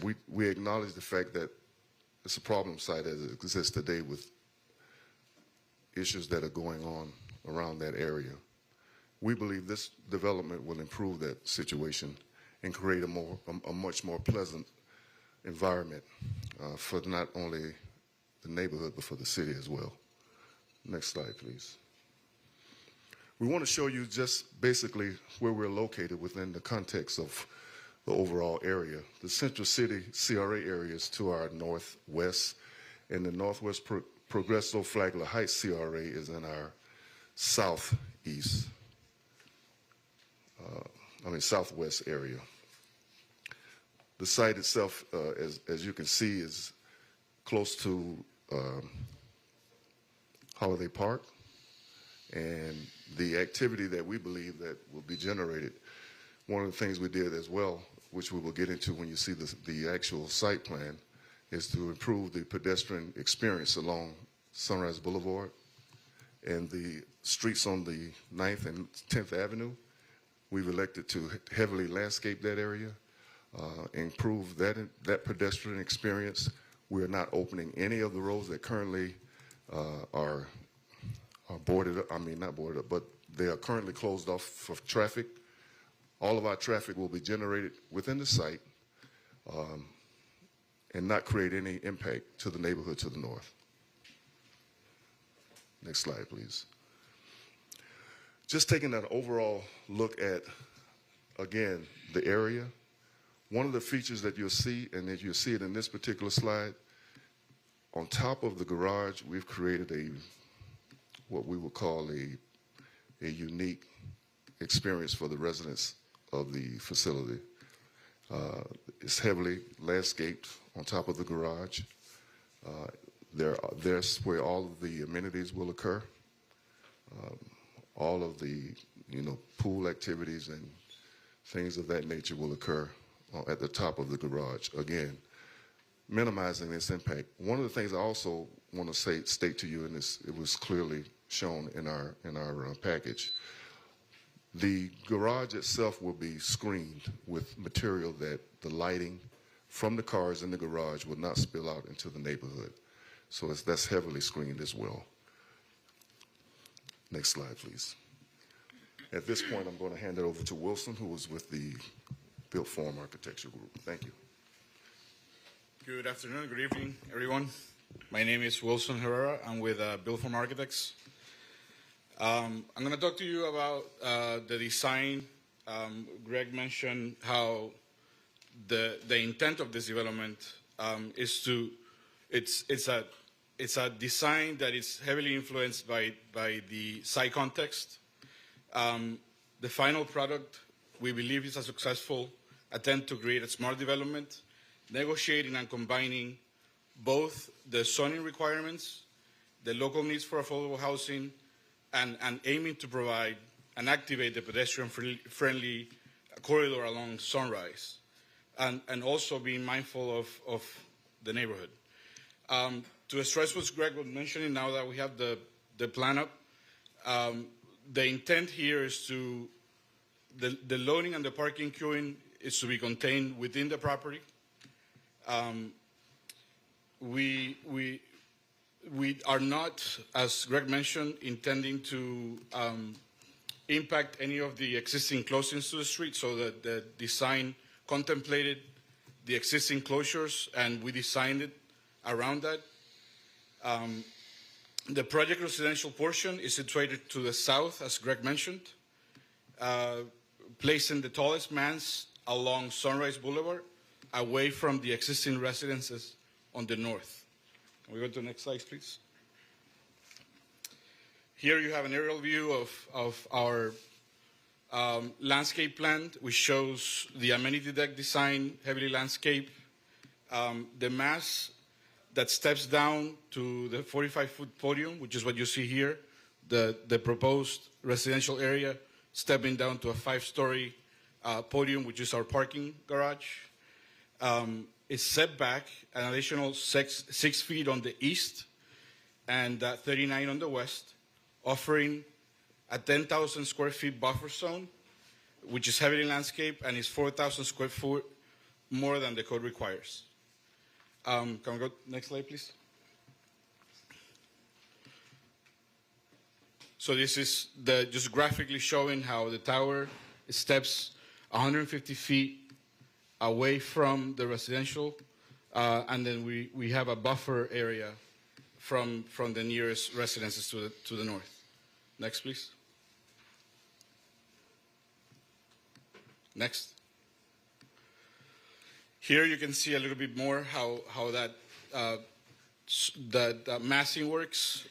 we acknowledged the fact that it's a problem site as it exists today with issues that are going on around that area. We believe this development will improve that situation and create a much more pleasant environment for not only the neighborhood but for the city as well. Next slide, please. We want to show you just basically where we're located within the context of the overall area. The Central City CRA area is to our northwest, and the Northwest Progresso Flagler Heights CRA is in our southwest area. The site itself, as you can see, is close to Holiday Park, and the activity that we believe that will be generated, one of the things we did as well, which we will get into when you see the actual site plan, is to improve the pedestrian experience along Sunrise Boulevard and the streets on the 9th and 10th Avenue. We've elected to heavily landscape that area, improve that pedestrian experience. We are not opening any of the roads that currently are boarded up. I mean, not boarded up, but they are currently closed off for traffic. All of our traffic will be generated within the site and not create any impact to the neighborhood to the north. Next slide, please. Just taking an overall look at, again, the area. One of the features that you'll see, and that you'll see it in this particular slide, on top of the garage, we've created what we would call a unique experience for the residents of the facility. It's heavily landscaped on top of the garage. There's where all of the amenities will occur. All of the pool activities and things of that nature will occur at the top of the garage. Again, minimizing this impact. One of the things I also want to state to you, and it was clearly shown in our package, the garage itself will be screened with material that the lighting from the cars in the garage will not spill out into the neighborhood. So that's heavily screened as well. Next slide, please. At this point, I'm going to hand it over to Wilson, who was with the Built Form Architecture Group. Thank you. Good afternoon, good evening, everyone. My name is Wilson Herrera. I'm with Built Form Architects. I'm going to talk to you about the design. Greg mentioned how the intent of this development is to, it's a design that is heavily influenced by the site context. The final product, we believe, is a successful attempt to create a smart development, negotiating and combining both the zoning requirements, the local needs for affordable housing, and aiming to provide and activate the pedestrian-friendly corridor along Sunrise, and also being mindful of the neighborhood. To stress what Greg was mentioning, now that we have the plan up, the intent here is to, the loading and the parking queuing is to be contained within the property. We are not, as Greg mentioned, intending to impact any of the existing closings to the street, so that the design contemplated the existing closures and we designed it around that. The project residential portion is situated to the south, as Greg mentioned, placing the tallest mans along Sunrise Boulevard, away from the existing residences on the north. Can we go to the next slide, please? Here you have an aerial view of our landscape plan, which shows the amenity deck design, heavily landscaped, the mass that steps down to the 45-foot podium, which is what you see here, the proposed residential area stepping down to a 5-story podium, which is our parking garage. It's set back an additional 6 feet on the east and 39 on the west, offering a 10,000 square feet buffer zone which is heavily landscaped and is 4,000 square foot more than the code requires. Can we go next slide, please? So this is just graphically showing how the tower steps 150 feet away from the residential, and then we have a buffer area from the nearest residences to the north. Next, please. Next. Here you can see a little bit more how that massing works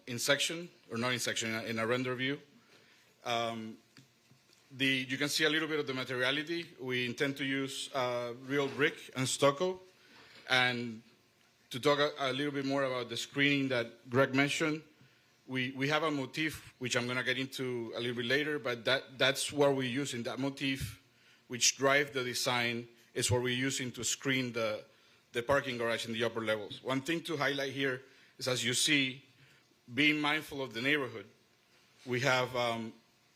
in section, or not in section, in a render view. You can see a little bit of the materiality. We intend to use real brick and stucco. And to talk a little bit more about the screening that Greg mentioned, we have a motif, which I'm going to get into a little bit later, but that's what we use in that motif, which drive the design, is what we're using to screen the parking garage in the upper levels. One thing to highlight here is, as you see, being mindful of the neighborhood, we have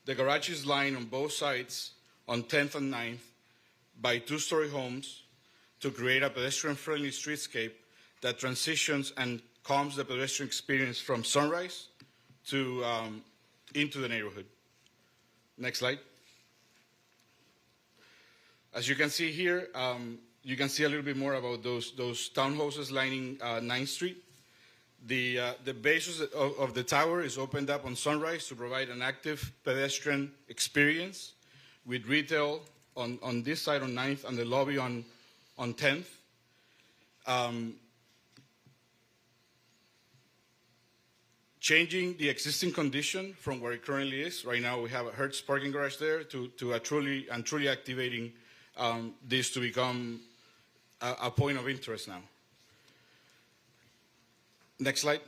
the garage is lined on both sides on 10th and 9th by two-story homes to create a pedestrian-friendly streetscape that transitions and calms the pedestrian experience from Sunrise to into the neighborhood. Next slide. As you can see here, you can see a little bit more about those townhouses lining 9th Street. The base of the tower is opened up on Sunrise to provide an active pedestrian experience with retail on this side on 9th and the lobby on 10th. Changing the existing condition from where it currently is. Right now we have a Hertz parking garage there to a truly activating this to become a point of interest now. Next slide.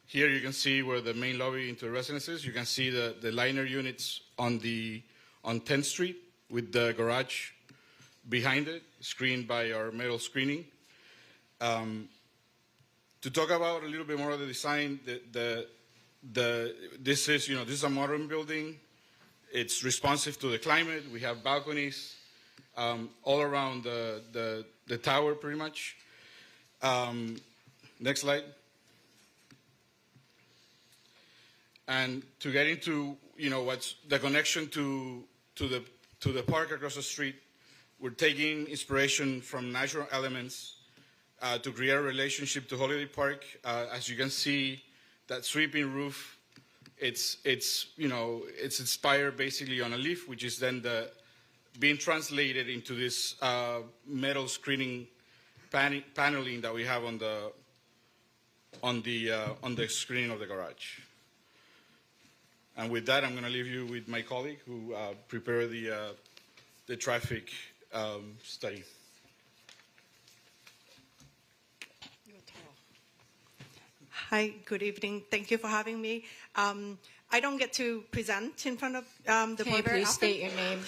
Here you can see where the main lobby into the residences. You can see the liner units on 10th Street with the garage behind it, screened by our metal screening. To talk about a little bit more of the design, this is a modern building. It's responsive to the climate. We have balconies all around the tower, pretty much. Next slide. And to get into what's the connection to the park across the street, we're taking inspiration from natural elements to create a relationship to Holiday Park. As you can see, that sweeping roof, it's inspired basically on a leaf, which is then being translated into this metal screening paneling that we have on the screen of the garage. And with that, I'm going to leave you with my colleague who prepared the traffic study. Hi, good evening. Thank you for having me. I don't get to present in front of the board. Can you please state your name?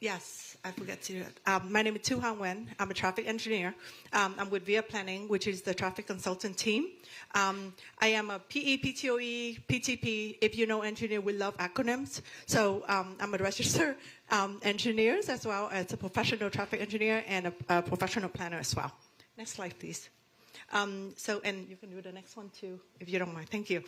Yes, I forget to do it. My name is Tu Han Wen. I'm a traffic engineer. I'm with VIA Planning, which is the traffic consultant team. I am a PE, PTOE, PTP. If you know engineer, we love acronyms. So I'm a registered engineer as well as a professional traffic engineer and a professional planner as well. Next slide, please. And you can do the next one too, if you don't mind. Thank you.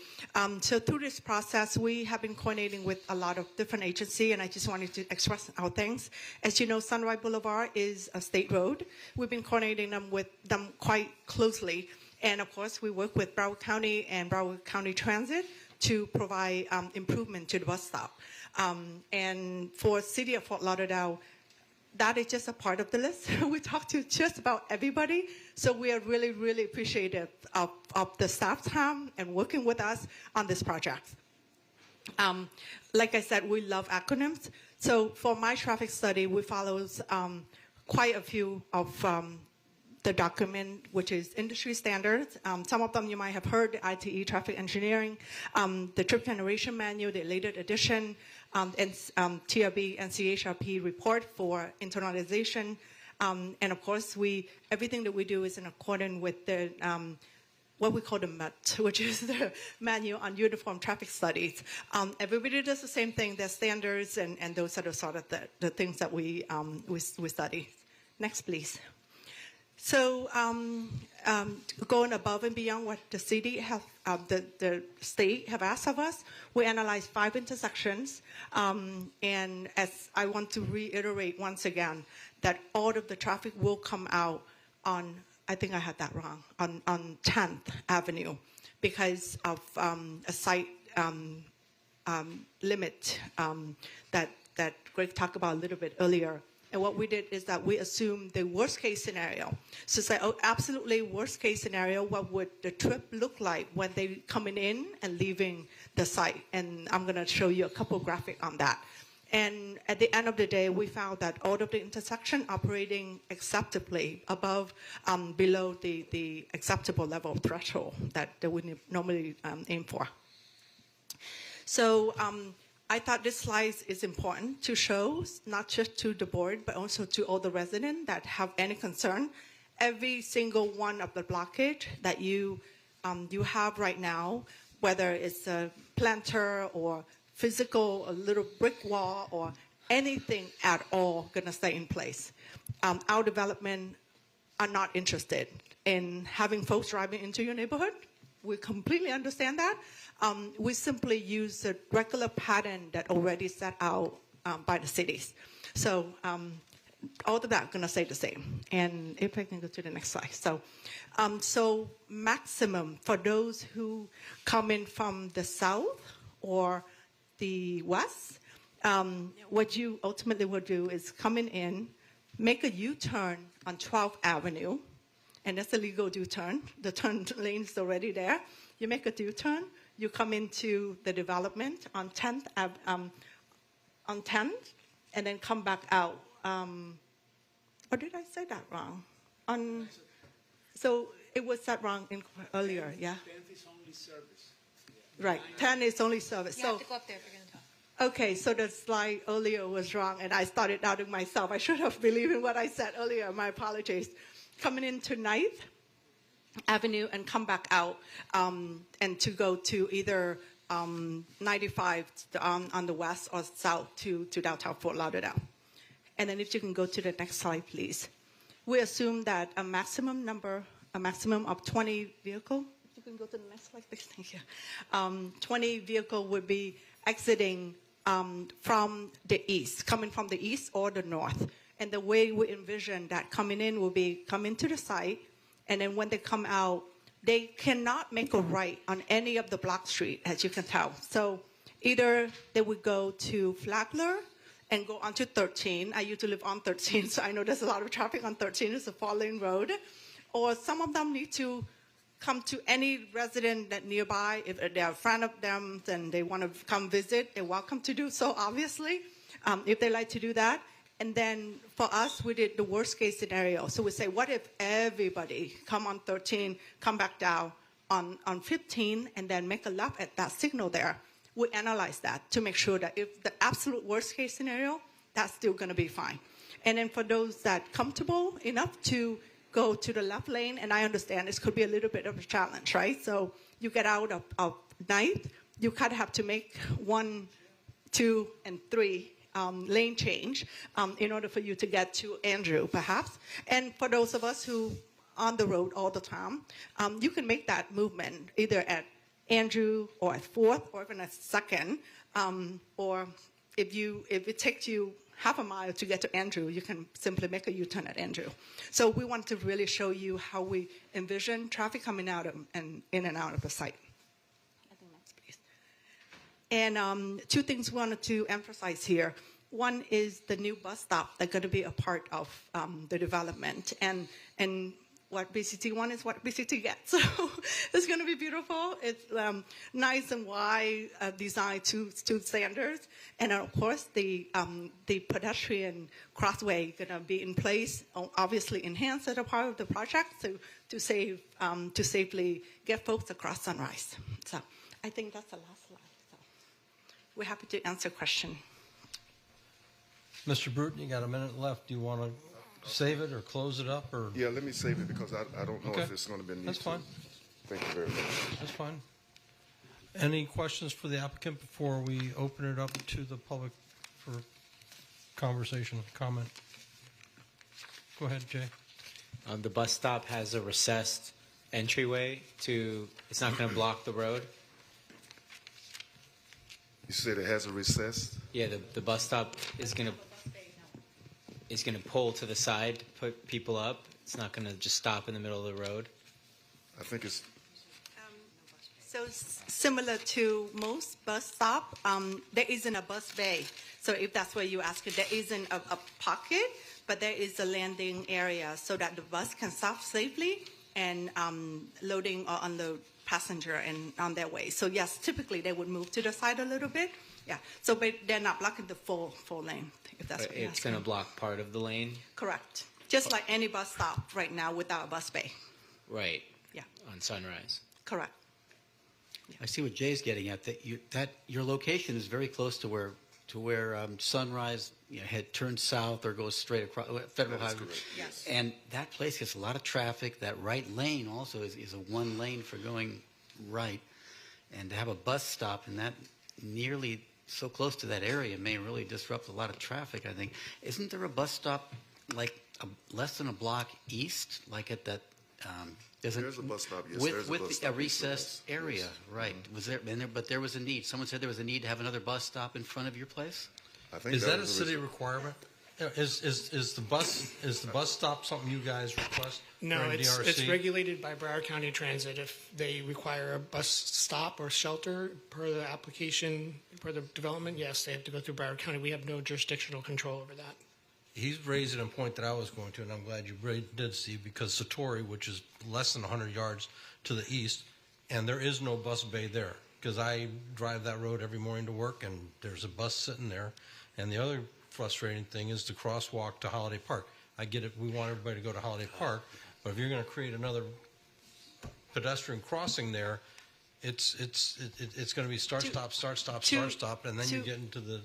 So through this process, we have been coordinating with a lot of different agencies, and I just wanted to express our thanks. As you know, Sunrise Boulevard is a state road. We've been coordinating with them quite closely. And of course, we work with Broward County and Broward County Transit to provide improvement to the bus stop. And for City of Fort Lauderdale, that is just a part of the list. We talked to just about everybody. So we are really, really appreciative of the staff time and working with us on this project. Like I said, we love acronyms. So for my traffic study, we follow quite a few of the document, which is industry standards. Some of them you might have heard, the ITE traffic engineering, the trip generation manual, the latest edition, and TRB and CHRP report for internalization. And of course, everything that we do is in accordance with what we call the MET, which is the Manual on Uniform Traffic Studies. Everybody does the same thing. There's standards, and those are the sort of the things that we study. Next, please. So going above and beyond what the city have, the state have asked of us, we analyzed 5 intersections. And as I want to reiterate once again, that all of the traffic will come out on, I think I had that wrong, on 10th Avenue because of a site limit that Greg talked about a little bit earlier. And what we did is that we assumed the worst case scenario. So say, oh, absolutely worst case scenario, what would the trip look like when they coming in and leaving the site? And I'm going to show you a couple graphics on that. And at the end of the day, we found that all of the intersection operating acceptably above, below the acceptable level threshold that we normally aim for. So I thought this slide is important to show, not just to the board, but also to all the residents that have any concern. Every single one of the blockage that you have right now, whether it's a planter or physical, a little brick wall, or anything at all going to stay in place. Our development are not interested in having folks driving into your neighborhood. We completely understand that. We simply use the regular pattern that already set out by the cities. So all of that going to stay the same. And if I can go to the next slide. So maximum for those who come in from the south or the west, what you ultimately will do is coming in, make a U-turn on 12th Avenue, and that's a legal U-turn. The turn lane is already there. You make a U-turn, you come into the development on 10th, and then come back out. Or did I say that wrong? So it was said wrong earlier, yeah? 10th is only service. Right, 10 is only service. You have to go up there if you're going to talk. Okay, so the slide earlier was wrong, and I started doubting myself. I should have believed in what I said earlier. My apologies. Coming into 9th Avenue and come back out, and to go to either 95 on the west or south to downtown Fort Lauderdale. And then if you can go to the next slide, please. We assume that a maximum of 20 vehicles. You can go to the next slide, please. Thank you. 20 vehicles would be exiting from the east, coming from the east or the north. And the way we envision that coming in will be coming to the site, and then when they come out, they cannot make a right on any of the block street, as you can tell. So either they would go to Flagler and go onto 13. I used to live on 13, so I know there's a lot of traffic on 13. It's a 4-lane road. Or some of them need to come to any resident that nearby. If they're a friend of them and they want to come visit, they're welcome to do so, obviously, if they like to do that. And then for us, we did the worst case scenario. So we say, what if everybody come on 13, come back down on 15, and then make a left at that signal there? We analyze that to make sure that if the absolute worst case scenario, that's still going to be fine. And then for those that comfortable enough to go to the left lane, and I understand this could be a little bit of a challenge, right? So you get out of 9th, you kind of have to make 1, 2, and 3 lane change in order for you to get to Andrew, perhaps. And for those of us who on the road all the time, you can make that movement either at Andrew or at 4th or even at 2nd. Or if it takes you half a mile to get to Andrew, you can simply make a U-turn at Andrew. So we want to really show you how we envision traffic coming out and in and out of the site. And 2 things we wanted to emphasize here. One is the new bus stop that's going to be a part of the development. And what BCT wants is what BCT gets. So it's going to be beautiful. It's nice and wide, designed to standards. And of course, the pedestrian crossway going to be in place, obviously enhanced as a part of the project to safely get folks across Sunrise. So I think that's the last slide. We're happy to answer questions. Mr. Bruton, you got a minute left. Do you want to save it or close it up? Or Yeah, let me save it because I don't know Okay. if it's going to be needed. That's fine. Thank you very much. That's fine. Any questions for the applicant before we open it up to the public for conversation, comment? Go ahead, Jay. The bus stop has a recessed entryway to, it's not going to block the road. You said it has a recess? Yeah, the bus stop is going to pull to the side to put people up. It's not going to just stop in the middle of the road. I think it's So similar to most bus stop, there isn't a bus bay. So if that's what you ask, there isn't a pocket, but there is a landing area so that the bus can stop safely and loading on the passenger and on their way. So yes, typically they would move to the side a little bit. Yeah. So but they're not blocking the full lane. If that's what you're It's asking. going to block part of the lane. Correct. Just like any bus stop right now without a bus bay. Right. Yeah. On Sunrise. Correct. I see what Jay's getting at. That your location is very close to where Sunrise turns south or goes straight across Federal Highway. Yes. And that place gets a lot of traffic. That right lane also is a one lane for going right. And to have a bus stop in that nearly so close to that area may really disrupt a lot of traffic, I think. Isn't there a bus stop like less than a block east, like at that? there's a bus stop. Yes, with there's a bus a stop. recessed area, Yes. right? Was there? But there was a need. Someone said there was a need to have another bus stop in front of your place. I think Is that a was city requirement? Is the bus stop something you guys request? No, during it's DRC? regulated by Broward County Transit. If they require a bus stop or shelter per the application, per the development, yes, they have to go through Broward County. We have no jurisdictional control over that. He's raising a point that I was going to, and I'm glad you did, Steve, because Satori, which is less than 100 yards to the east, and there is no bus bay there, because I drive that road every morning to work, and there's a bus sitting there. And the other frustrating thing is the crosswalk to Holiday Park. I get it, we want everybody to go to Holiday Park, but if you're going to create another pedestrian crossing there, it's going to be start, stop, and then you get into the...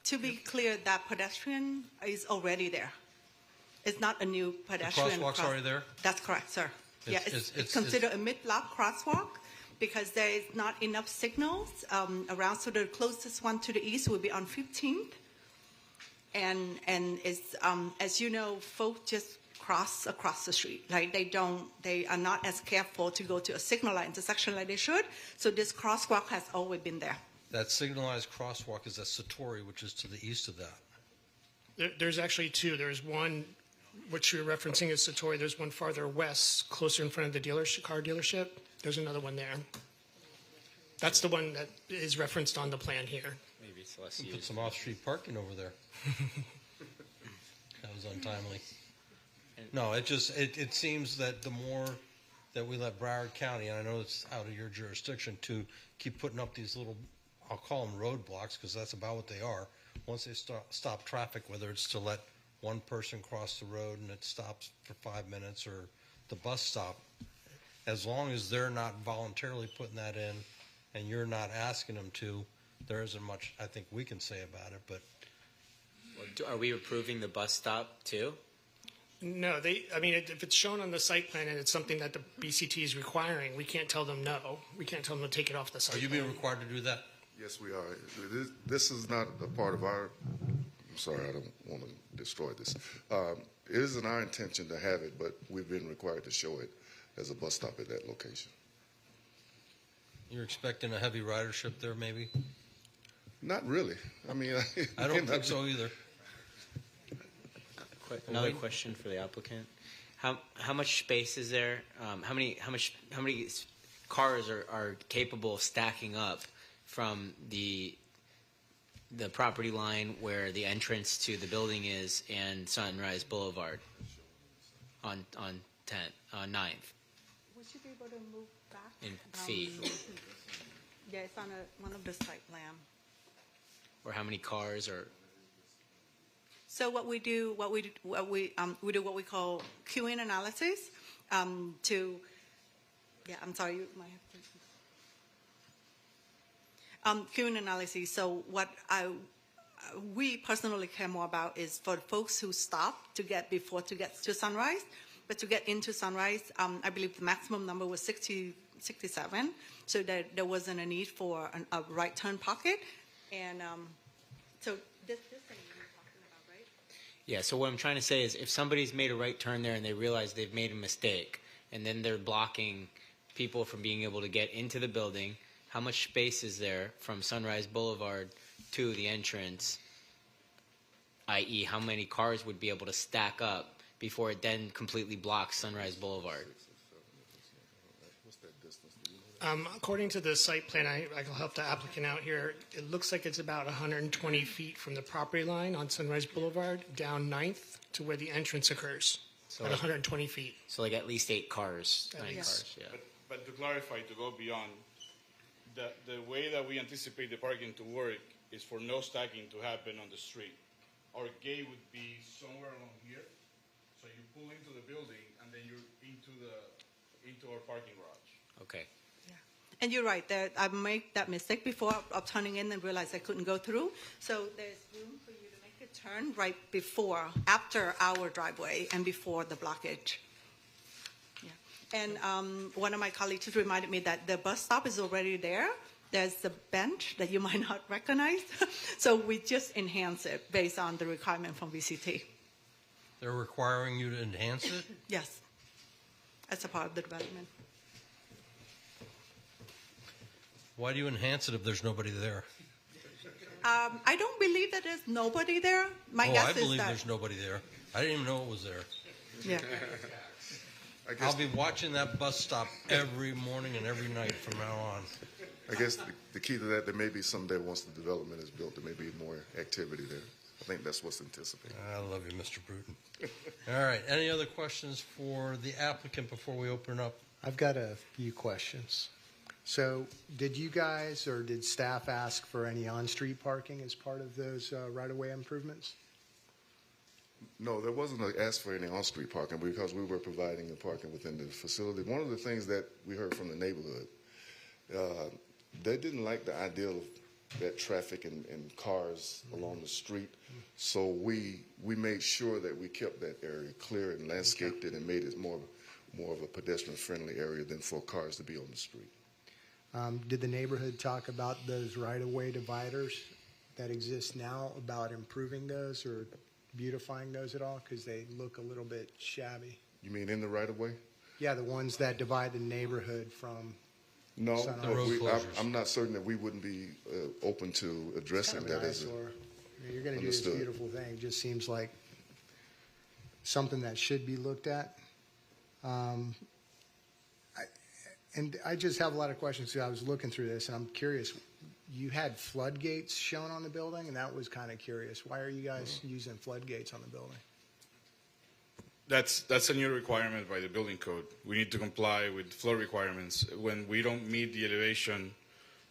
To be clear, that pedestrian is already there. It's not a new pedestrian. crosswalk's already there? That's correct, sir. It's considered a mid-block crosswalk because there is not enough signals around. So the closest one to the east will be on 15th. And it's, as you know, folks just cross across the street. Like they are not as careful to go to a signalized intersection like they should. So this crosswalk has always been there. That signalized crosswalk is at Satori, which is to the east of that. There's actually two. There's one, which you're referencing is Satori. There's one farther west, closer in front of the car dealership. There's another one there. That's the one that is referenced on the plan here. Maybe it's less Put used. some off-street parking over there. That was untimely. No, it seems that the more that we let Broward County, and I know it's out of your jurisdiction, to keep putting up these little, I'll call them roadblocks because that's about what they are. Once they stop traffic, whether it's to let one person cross the road and it stops for 5 minutes, or the bus stop, as long as they're not voluntarily putting that in and you're not asking them to, there isn't much I think we can say about it. But Are we approving the bus stop too? No, if it's shown on the site plan and it's something that the BCT is requiring, we can't tell them no. We can't tell them to take it off the site Are you plan. being required to do that? Yes, we are. This is not a part of our. I'm sorry, I don't want to destroy this. It isn't our intention to have it, but we've been required to show it as a bus stop at that location. You're expecting a heavy ridership there, maybe? Not really. I mean, I don't think so either. Another question for the applicant: How much space is there? How many cars are capable of stacking up from the property line where the entrance to the building is and Sunrise Boulevard on 9th? We should be able to move back In feet. Yeah, it's on one of the site plan. Or how many cars are? So what we do what we call queuing analysis to. Yeah, I'm sorry. You might have to. Queuing analysis. So what we personally care more about is for folks who stop to get to Sunrise. But to get into Sunrise, I believe the maximum number was 67, so that there wasn't a need for a right turn pocket. And so this thing you're talking about, right? Yeah, so what I'm trying to say is if somebody's made a right turn there and they realize they've made a mistake, and then they're blocking people from being able to get into the building, how much space is there from Sunrise Boulevard to the entrance, i.e. how many cars would be able to stack up before it then completely blocks Sunrise Boulevard? According to the site plan, I'll help the applicant out here. It looks like it's about 120 feet from the property line on Sunrise Boulevard down 9th to where the entrance occurs. So at like- 120 feet. So like at least 8 cars, 9 Yes. cars, yeah. But to clarify, to go beyond, the way that we anticipate the parking to work is for no stacking to happen on the street. Our gate would be somewhere along here, so you pull into the building and then you're into our parking garage. Okay. And you're right, that I made that mistake before of turning in and realized I couldn't go through. So there's room for you to make a turn right before, after our driveway and before the blockage. Yeah. And one of my colleagues just reminded me that the bus stop is already there. There's the bench that you might not recognize. So we just enhance it based on the requirement from VCT. They're requiring you to enhance it? Yes, as a part of the development. Why do you enhance it if there's nobody there? I don't believe that there's nobody there. My Oh, guess I is believe that. there's nobody there. I didn't even know it was there. Yeah. I'll be watching that bus stop every morning and every night from now on. I guess the key to that, there may be someday once the development is built, there may be more activity there. I think that's what's anticipated. I love you, Mr. Bruton. All right. Any other questions for the applicant before we open it up? I've got a few questions. So did you guys or did staff ask for any on-street parking as part of those right-of-way improvements? No, there wasn't an ask for any on-street parking because we were providing the parking within the facility. One of the things that we heard from the neighborhood, they didn't like the idea of that traffic and cars along the street. So we made sure that we kept that area clear and landscaped it and made it more of a pedestrian-friendly area than for cars to be on the street. Did the neighborhood talk about those right-of-way dividers that exist now, about improving those or beautifying those at all? Because they look a little bit shabby. You mean in the right-of-way? Yeah, the ones that divide the neighborhood from No, Sunrise. I'm not certain that we wouldn't be open to addressing Kinda that nice, as a, or you're going to do this Understood. beautiful thing. It just seems like something that should be looked at. And I just have a lot of questions because I was looking through this and I'm curious. You had floodgates shown on the building, and that was kind of curious. Why are you guys using floodgates on the building? That's a new requirement by the building code. We need to comply with flood requirements. When we don't meet the elevation,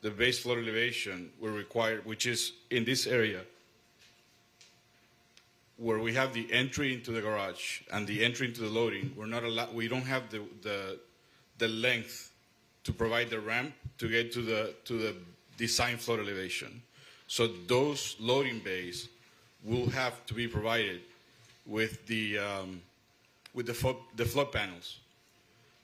the base flood elevation, we're required, which is in this area, where we have the entry into the garage and the entry into the loading. We're not allowed. We don't have the length to provide the ramp to get to the design flood elevation. So those loading bays will have to be provided with the flood panels.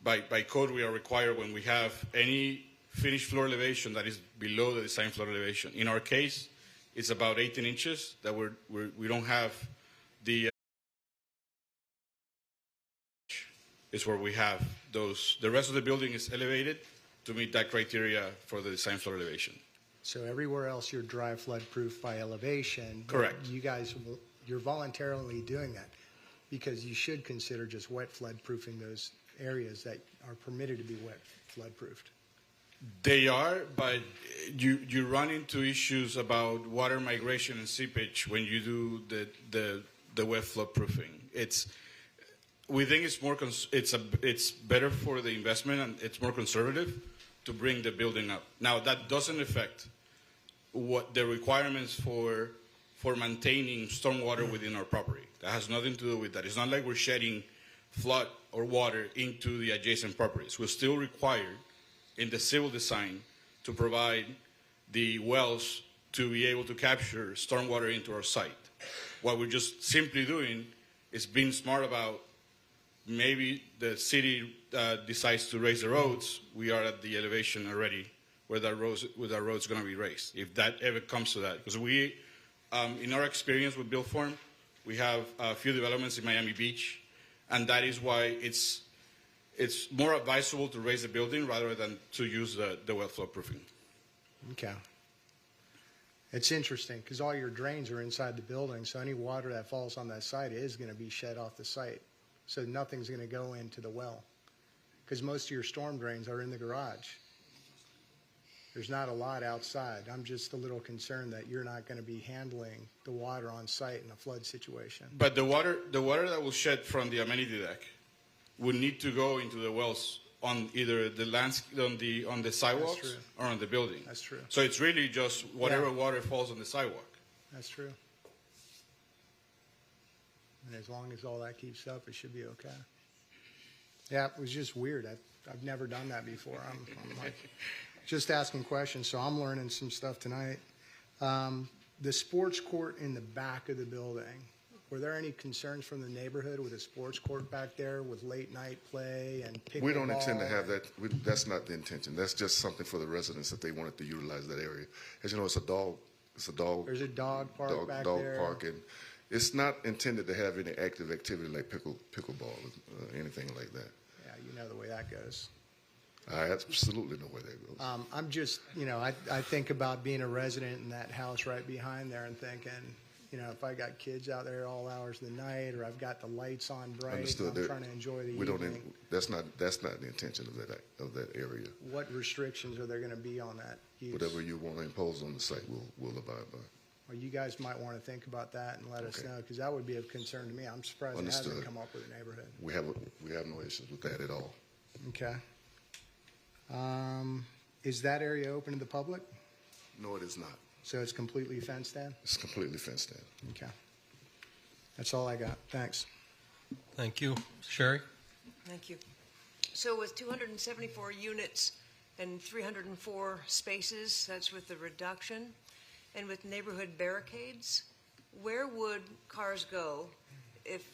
By code, we are required when we have any finished floor elevation that is below the design floor elevation. In our case, it's about 18 inches that we don't have the is where we have those. The rest of the building is elevated to meet that criteria for the design floor elevation. So everywhere else you're dry flood proof by elevation. but Correct. You guys, you're voluntarily doing that because you should consider just wet flood proofing those areas that are permitted to be wet flood proofed. They are, but you run into issues about water migration and seepage when you do the wet flood proofing. We think it's better for the investment and it's more conservative to bring the building up. Now that doesn't affect what the requirements for maintaining stormwater within our property. That has nothing to do with that. It's not like we're shedding flood or water into the adjacent properties. We're still required in the civil design to provide the wells to be able to capture stormwater into our site. What we're just simply doing is being smart about maybe the city decides to raise the roads, we are at the elevation already where that road's going to be raised, if that ever comes to that. Because we, in our experience with Buildform, we have a few developments in Miami Beach, and that is why it's more advisable to raise the building rather than to use the well flow proofing. Okay. It's interesting because all your drains are inside the building, so any water that falls on that site is going to be shed off the site. So nothing's going to go into the well because most of your storm drains are in the garage. There's not a lot outside. I'm just a little concerned that you're not going to be handling the water on site in a flood situation. But the water that will shed from the amenity deck would need to go into the wells on either the on the sidewalks or on the building. That's true. So it's really just whatever water falls on the sidewalk. That's true. And as long as all that keeps up, it should be okay. Yeah, it was just weird. I've never done that before. I'm like just asking questions, so I'm learning some stuff tonight. The sports court in the back of the building, were there any concerns from the neighborhood with a sports court back there with late night play and pickleball? We don't intend to have that. That's not the intention. That's just something for the residents if they wanted to utilize that area. As you know, it's a dog. There's a dog park back dog there. park, and it's not intended to have any active activity like pickleball or anything like that. Yeah, you know the way that goes. I absolutely know where that goes. I'm just, I think about being a resident in that house right behind there and thinking, if I got kids out there all hours of the night, or I've got the lights on bright, Understood. I'm trying to enjoy the evening. That's not the intention of that area. What restrictions are there going to be on that use? Whatever you want to impose on the site, we'll abide by. Well, you guys might want to think about that and let us know, because that would be of concern to me. I'm surprised it hasn't come up with a neighborhood. We have no issues with that at all. Okay. Is that area open to the public? No, it is not. So it's completely fenced in? It's completely fenced in. Okay. That's all I got. Thanks. Thank you. Sherry? Thank you. So with 274 units and 304 spaces, that's with the reduction, and with neighborhood barricades, where would cars go if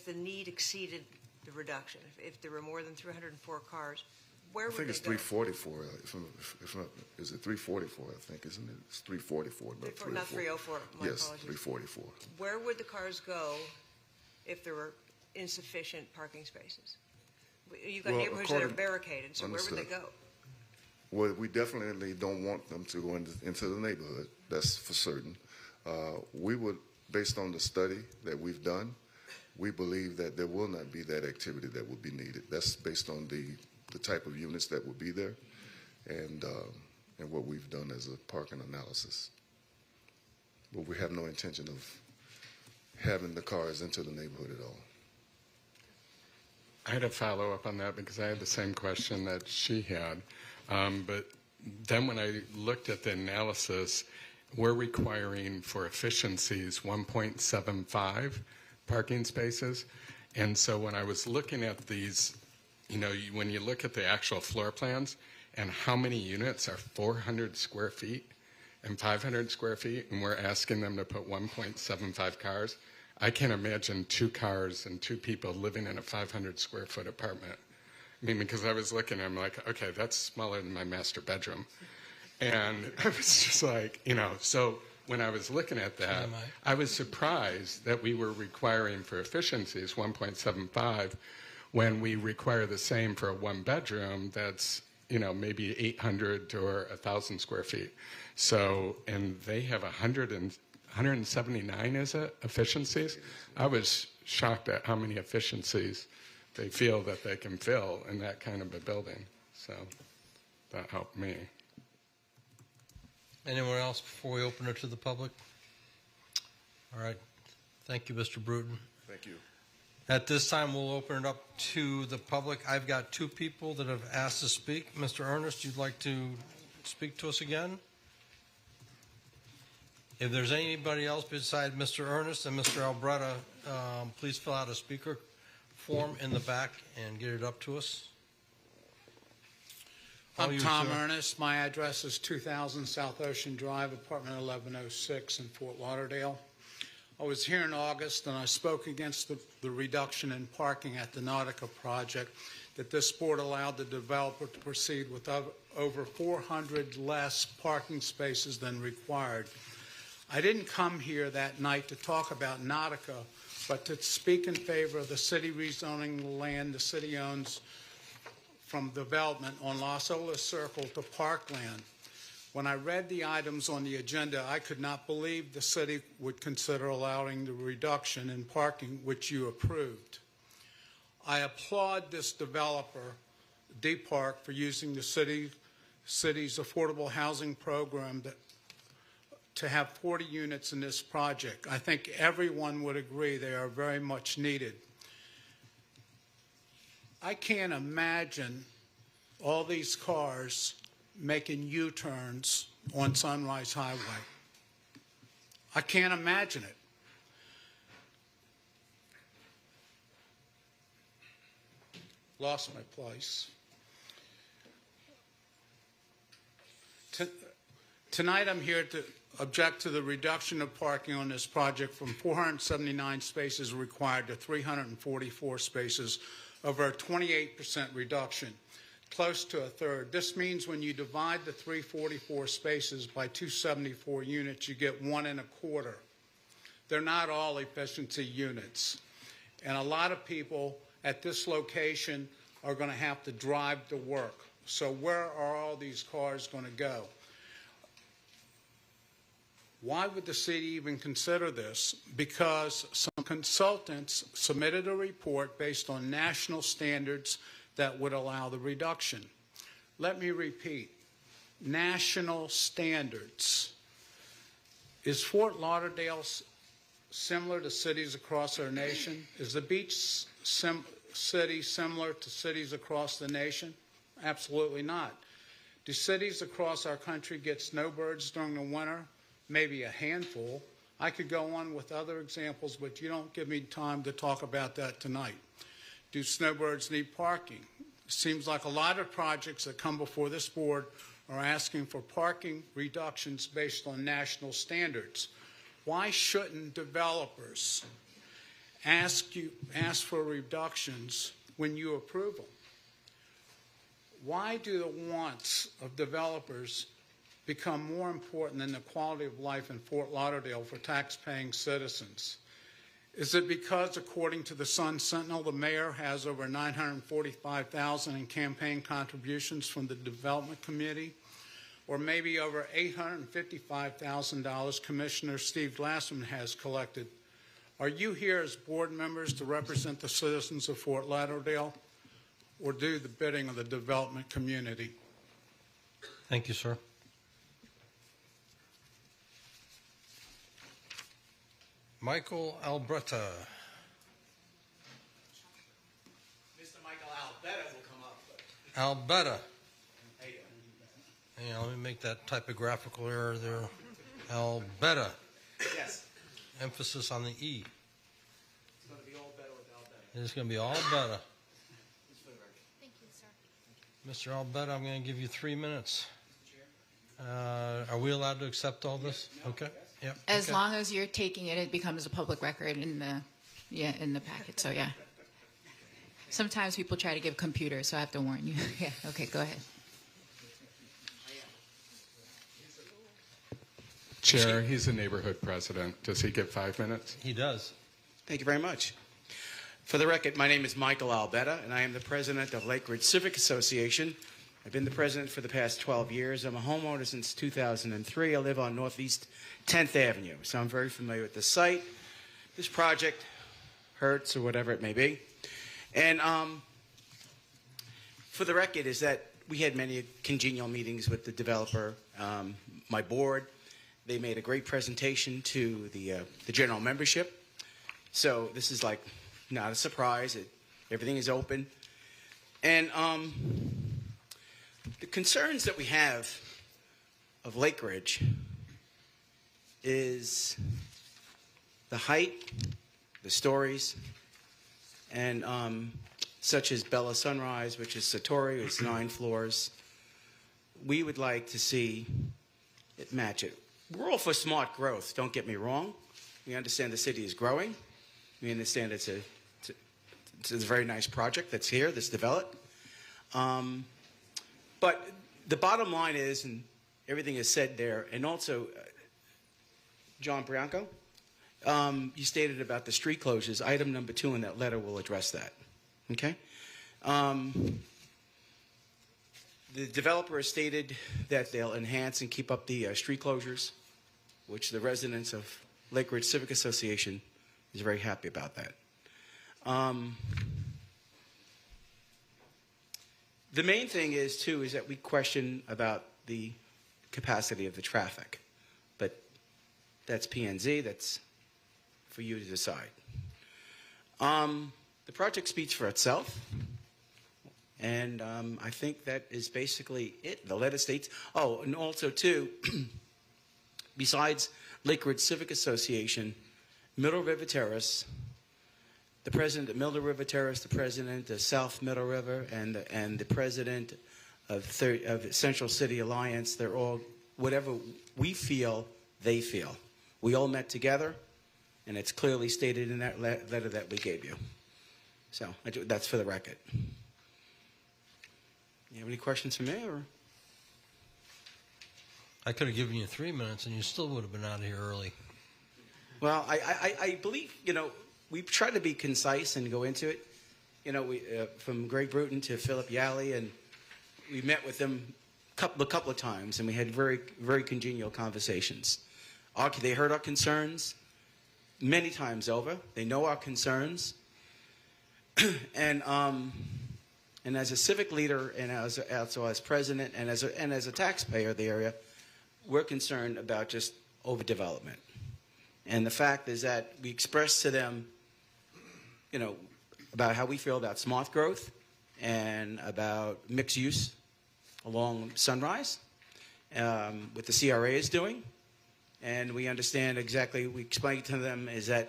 the need exceeded the reduction? If there were more than 304 cars, where would they go? I think it's 344. Is it 344? I think, isn't it? It's 344. Not 304. My yes, apologies. 344. Where would the cars go if there were insufficient parking spaces? You've got neighborhoods that are barricaded, so where would they go? Well, we definitely don't want them to go into the neighborhood. That's for certain. We would, based on the study that we've done, we believe that there will not be that activity that would be needed. That's based on the type of units that would be there and what we've done as a parking analysis. But we have no intention of having the cars into the neighborhood at all. I had a follow-up on that because I had the same question that she had. But then when I looked at the analysis, we're requiring for efficiencies 1.75 parking spaces. And so when I was looking at these, when you look at the actual floor plans and how many units are 400 square feet and 500 square feet, and we're asking them to put 1.75 cars, I can't imagine 2 cars and 2 people living in a 500 square foot apartment. I mean, because I was looking, I'm like, okay, that's smaller than my master bedroom. And I was just like, so when I was looking at that, I was surprised that we were requiring for efficiencies 1.75 when we require the same for a 1-bedroom that's, maybe 800 or 1,000 square feet. So, and they have 179, is it, efficiencies? I was shocked at how many efficiencies they feel that they can fill in that kind of a building. So that helped me. Anyone else before we open it to the public? All right. Thank you, Mr. Bruton. Thank you. At this time, we'll open it up to the public. I've got 2 people that have asked to speak. Mr. Ernest, you'd like to speak to us again? If there's anybody else beside Mr. Ernest and Mr. Albretta, please fill out a speaker form in the back and get it up to us. I'm Tom Ernest. My address is 2000 South Ocean Drive, apartment 1106 in Fort Lauderdale. I was here in August and I spoke against the reduction in parking at the Nautica project, that this board allowed the developer to proceed with over 400 less parking spaces than required. I didn't come here that night to talk about Nautica, but to speak in favor of the city rezoning the land the city owns from development on Las Olas Circle to parkland. When I read the items on the agenda, I could not believe the city would consider allowing the reduction in parking which you approved. I applaud this developer, D-Park, for using the city's affordable housing program to have 40 units in this project. I think everyone would agree they are very much needed. I can't imagine all these cars making U-turns on Sunrise Highway. I can't imagine it. Lost my place. Tonight I'm here to object to the reduction of parking on this project from 479 spaces required to 344 spaces, over a 28% reduction, close to a third. This means when you divide the 344 spaces by 274 units, you get 1 1/4. They're not all efficiency units. And a lot of people at this location are going to have to drive to work. So where are all these cars going to go? Why would the city even consider this? Because some consultants submitted a report based on national standards that would allow the reduction. Let me repeat, national standards. Is Fort Lauderdale similar to cities across our nation? Is the beach city similar to cities across the nation? Absolutely not. Do cities across our country get snowbirds during the winter? Maybe a handful. I could go on with other examples, but you don't give me time to talk about that tonight. Do snowbirds need parking? It seems like a lot of projects that come before this board are asking for parking reductions based on national standards. Why shouldn't developers ask for reductions when you approve them? Why do the wants of developers become more important than the quality of life in Fort Lauderdale for tax-paying citizens? Is it because, according to the Sun Sentinel, the mayor has over $945,000 in campaign contributions from the development committee, or maybe over $855,000 Commissioner Steve Glassman has collected? Are you here as board members to represent the citizens of Fort Lauderdale, or do the bidding of the development community? Thank you, sir. Michael Alberta. Mr. Michael Albetta will come up. Alberta. Yeah, let me make that typographical error there. Albetta. Yes. Emphasis on the E. It's going to be all better with Albetta. It's going to be all better. Thank you, sir. Mr. Albetta, I'm going to give you 3 minutes. Are we allowed to accept all this? Okay. Yep. As okay. long as you're taking it, it becomes a public record in the packet. So yeah. Sometimes people try to give computers, so I have to warn you. Yeah. Okay. Go ahead. Chair, he's a neighborhood president. Does he get 5 minutes? He does. Thank you very much. For the record, my name is Michael Albetta, and I am the president of Lake Ridge Civic Association. I've been the president for the past 12 years. I'm a homeowner since 2003. I live on Northeast 10th Avenue, so I'm very familiar with the site, this project, Hertz, or whatever it may be. And for the record is that we had many congenial meetings with the developer, my board. They made a great presentation to the general membership. So this is like not a surprise. Everything is open. And the concerns that we have of Lake Ridge is the height, the stories, and such as Bella Sunrise, which is Satori, it's 9 floors. We would like to see it match it. We're all for smart growth, don't get me wrong. We understand the city is growing. We understand it's a very nice project that's here, that's developed. But the bottom line is, and everything is said there, and also, John Bianco, you stated about the street closures. Item number 2 in that letter will address that. Okay? The developer has stated that they'll enhance and keep up the street closures, which the residents of Lake Ridge Civic Association is very happy about that. The main thing is, too, is that we question about the capacity of the traffic. But that's P&Z. That's for you to decide. The project speaks for itself. And I think that is basically it. The letter states, oh, and also, too, besides Lake Ridge Civic Association, Middle River Terrace, the president of Middle River Terrace, the president of South Middle River, and the president of Central City Alliance, they're all, whatever we feel, they feel. We all met together, and it's clearly stated in that letter that we gave you. So that's for the record. You have any questions for me, or? I could have given you 3 minutes, and you still would have been out of here early. Well, I believe, we try to be concise and go into it. We from Greg Bruton to Philip Yalley, and we met with them a couple of times, and we had very, very congenial conversations. They heard our concerns many times over. They know our concerns, and as a civic leader, and also as president, and as a taxpayer of the area, we're concerned about just overdevelopment. And the fact is that we expressed to them, about how we feel about smart growth and about mixed use along Sunrise, what the CRA is doing. And we understand exactly, we explained to them is that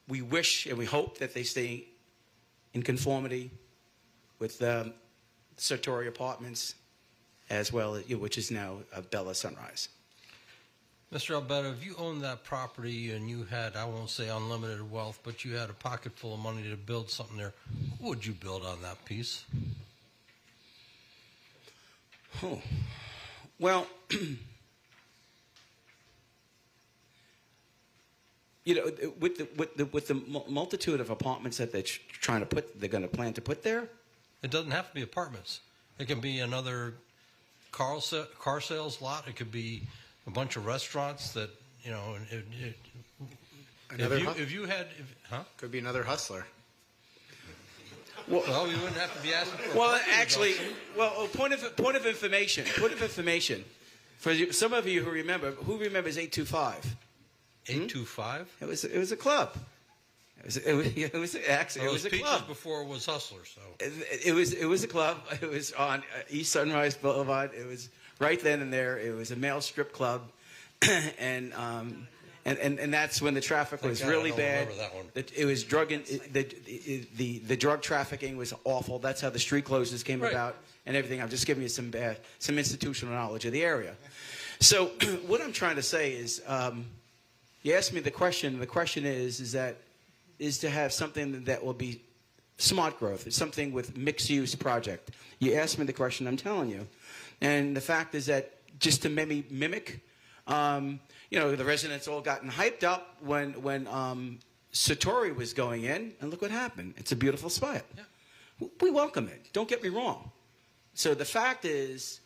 we wish and we hope that they stay in conformity with Sartori Apartments as well, which is now Bella Sunrise. Mr. Albetta, if you owned that property and you had, I won't say unlimited wealth, but you had a pocket full of money to build something there, what would you build on that piece? Oh, well, with the multitude of apartments that they're going to plan to put there. It doesn't have to be apartments. It can be another car sales lot. It could be a bunch of restaurants that, Could be another hustler. Well, we wouldn't have to be asking for. Well, actually, point of information. For some of you who remembers 825? 825? It was a club. It was a club before it was Hustler. So it was a club. It was on East Sunrise Boulevard. It was right then and there. It was a male strip club, and that's when the traffic was really bad. It was the drug trafficking was awful. That's how the street closures came about and everything. I'm just giving you some institutional knowledge of the area. So what I'm trying to say is, you asked me the question. The question is to have something that will be smart growth. It's something with mixed use project. You asked me the question. I'm telling you, and the fact is that just to mimic. The residents all gotten hyped up when Sartori was going in, and look what happened. It's a beautiful spot. Yeah. We welcome it. Don't get me wrong. So the fact is,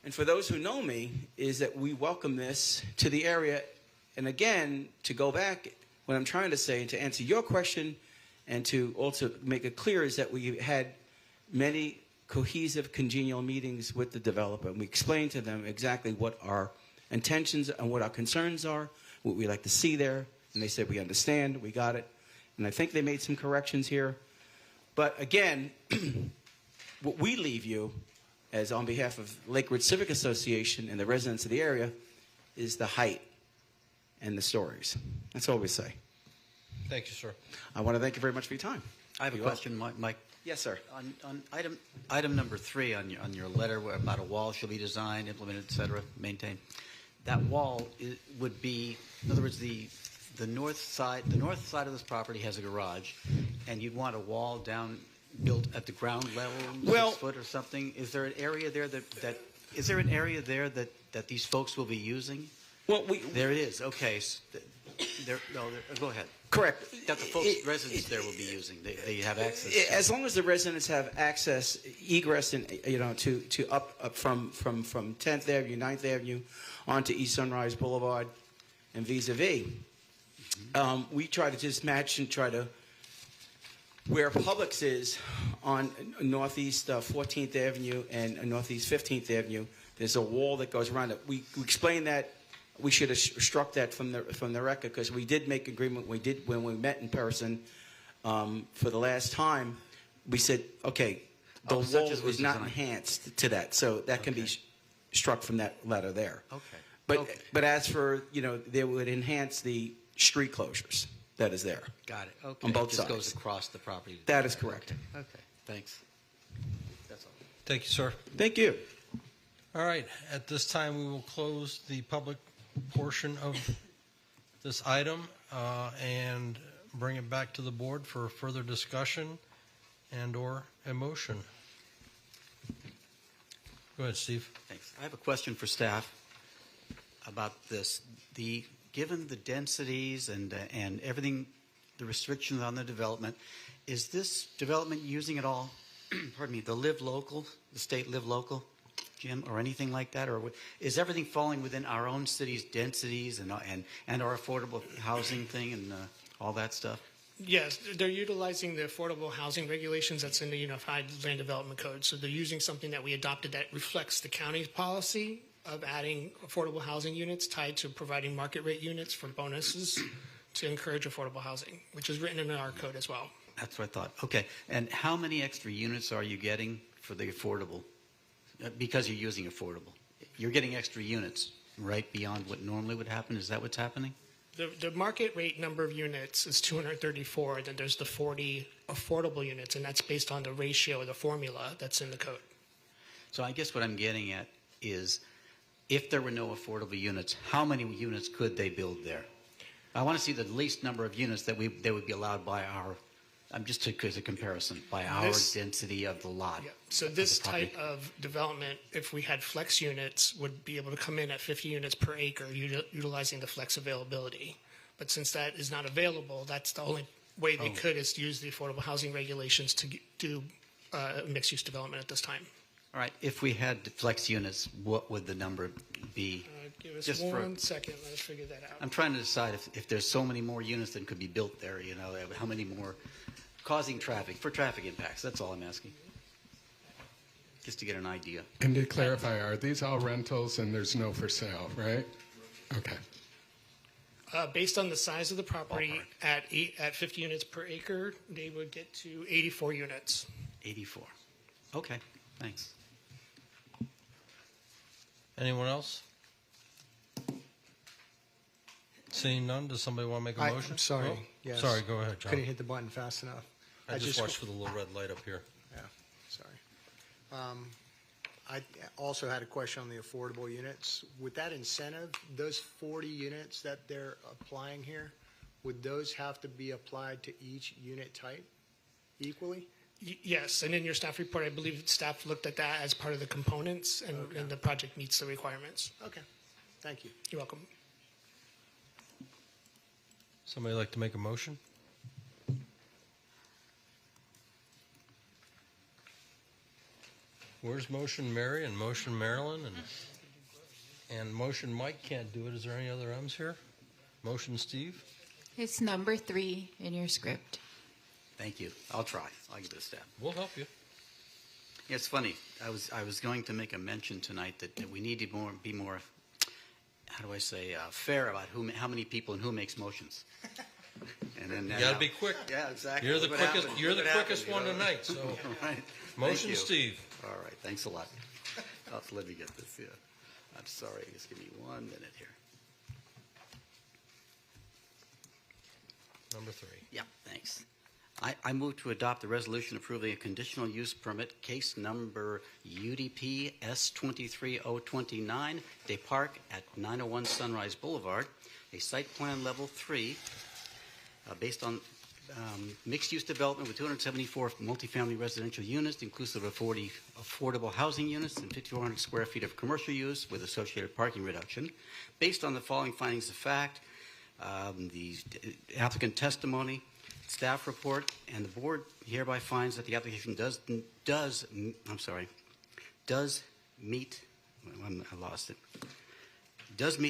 and for those who know me, is that we welcome this to the area. And again, to go back, what I'm trying to say, and to answer your question, and to also make it clear, is that we had many cohesive, congenial meetings with the developer. And we explained to them exactly what our intentions and what our concerns are, what we like to see there, and they said, we understand, we got it. And I think they made some corrections here. But again, what we leave you, as on behalf of Lake Ridge Civic Association and the residents of the area, is the height and the stories. That's all we say. Thank you, sir. I want to thank you very much for your time. I have a question, Mike. Yes, sir. On item number 3 on your letter, where about a wall shall be designed, implemented, et cetera, maintained. that wall would be, in other words, the north side of this property has a garage, and you'd want a wall down built at the ground level, 6 foot or something. Is there an area there that these folks will be using? Well, there it is. Okay. Go ahead. Correct. That the folks, residents there will be using. They have access. As long as the residents have access, egress, and to up from 10th Avenue, 9th Avenue, onto East Sunrise Boulevard, and vis-a-vis, we try to just match and try to where Publix is on Northeast 14th Avenue and Northeast 15th Avenue. There's a wall that goes around it. We explained that. We should have struck that from the record because we did make agreement. We did when we met in person for the last time. We said, okay, the wall was not enhanced to that, so that can be struck from that letter there. Okay. But as for they would enhance the street closures that is there. Got it. Okay. On both it sides. Goes across the property. That is correct. Okay. Thanks. That's all. Thank you, sir. Thank you. All right. At this time, we will close the public portion of this item and bring it back to the board for further discussion and or a motion. Go ahead, Steve. Thanks. I have a question for staff about this. Given the densities and everything, the restrictions on the development, is this development using at all, pardon me, the state live local, Jim, or anything like that? Or is everything falling within our own city's densities and our affordable housing thing and all that stuff? Yes, they're utilizing the affordable housing regulations that's in the Unified Land Development Code. So they're using something that we adopted that reflects the county's policy of adding affordable housing units tied to providing market rate units for bonuses to encourage affordable housing, which is written in our code as well. That's what I thought. Okay. And how many extra units are you getting for the affordable? Because you're using affordable. You're getting extra units, right, beyond what normally would happen? Is that what's happening? The market rate number of units is 234, and then there's the 40 affordable units, and that's based on the ratio, the formula that's in the code. So I guess what I'm getting at is, if there were no affordable units, how many units could they build there? I want to see the least number of units that they would be allowed by our, just as a comparison, by our density of the lot. Yeah. So this type of development, if we had flex units, would be able to come in at 50 units per acre utilizing the flex availability. But since that is not available, that's the only way they could is to use the affordable housing regulations to do mixed-use development at this time. All right. If we had flex units, what would the number be? Give us just 1 second. Let us figure that out. I'm trying to decide if there's so many more units that could be built there, how many more causing traffic, for traffic impacts. That's all I'm asking. Just to get an idea. And to clarify, are these all rentals and there's no for sale, right? Okay. Based on the size of the property, at 50 units per acre, they would get to 84 units. 84. Okay. Thanks. Anyone else? Seeing none, does somebody want to make a motion? I'm sorry. Oh, Yes. sorry, go ahead, John. Couldn't hit the button fast enough. I just watched for the little red light up here. Yeah, sorry. I also had a question on the affordable units. With that incentive, those 40 units that they're applying here, would those have to be applied to each unit type equally? Yes, and in your staff report, I believe staff looked at that as part of the components, and the project meets the requirements. Okay, thank you. You're welcome. Somebody like to make a motion? Where's motion Mary and motion Marilyn and motion Mike can't do it. Is there any other M's here? Motion Steve? It's number 3 in your script. Thank you. I'll try. I'll give it a stab. We'll help you. Yeah, it's funny. I was going to make a mention tonight that we need to be more, how do I say, fair about how many people and who makes motions. And then you got to be quick. Yeah, exactly. You're the quickest. You're the quickest one tonight. So, right. Motion Steve. All right. Thanks a lot. Let me get this. Yeah. I'm sorry. Just give me 1 minute here. Number 3. Yeah. Thanks. I move to adopt the resolution approving a conditional use permit, case number UDP S23029, Day Park at 901 Sunrise Boulevard, a site plan level 3, based on mixed-use development with 274 multifamily residential units, inclusive of 40 affordable housing units and 5,400 square feet of commercial use with associated parking reduction. Based on the following findings of fact, the applicant testimony, staff report, and the board hereby finds that the application does meet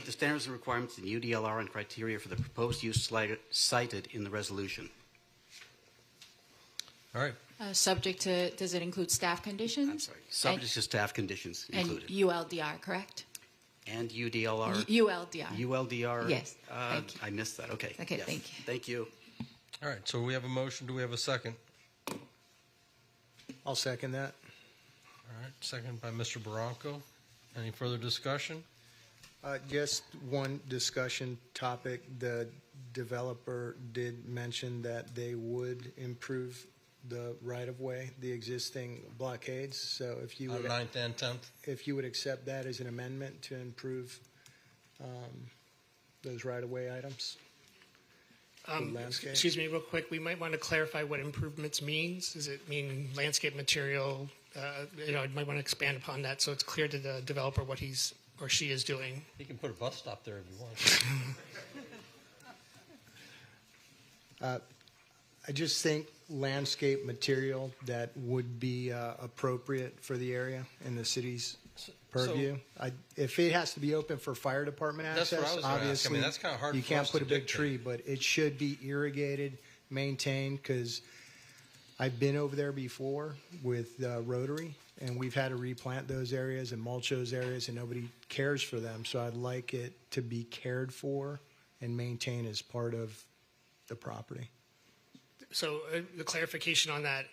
the standards and requirements in UDLR and criteria for the proposed use cited in the resolution. All right. Subject to, does it include staff conditions? I'm sorry. Subject to staff conditions included. And ULDR, correct? And UDLR. ULDR. ULDR. Yes. Thank you. I missed that. Okay. Okay, Yes. thank you. Thank you. All right, so we have a motion. Do we have a second? I'll second that. All right, second by Mr. Barranco. Any further discussion? Just one discussion topic. The developer did mention that they would improve the right-of-way, the existing blockades. So if you On would, 9th and 10th? if you would accept that as an amendment to improve those right-of-way items. Landscape. Excuse me, real quick. We might want to clarify what improvements means. Does it mean landscape material? You might want to expand upon that so it's clear to the developer what he's or she is doing. You can put a bus stop there if you want. I just think landscape material that would be appropriate for the area in the city's purview. If it has to be open for fire department That's what I access, was gonna ask. I obviously mean, that's kinda hard you for can't us put to a big dictate. tree, but it should be irrigated, maintained, because I've been over there before with Rotary, and we've had to replant those areas and mulch those areas, and nobody cares for them. So I'd like it to be cared for and maintained as part of the property. So the clarification on that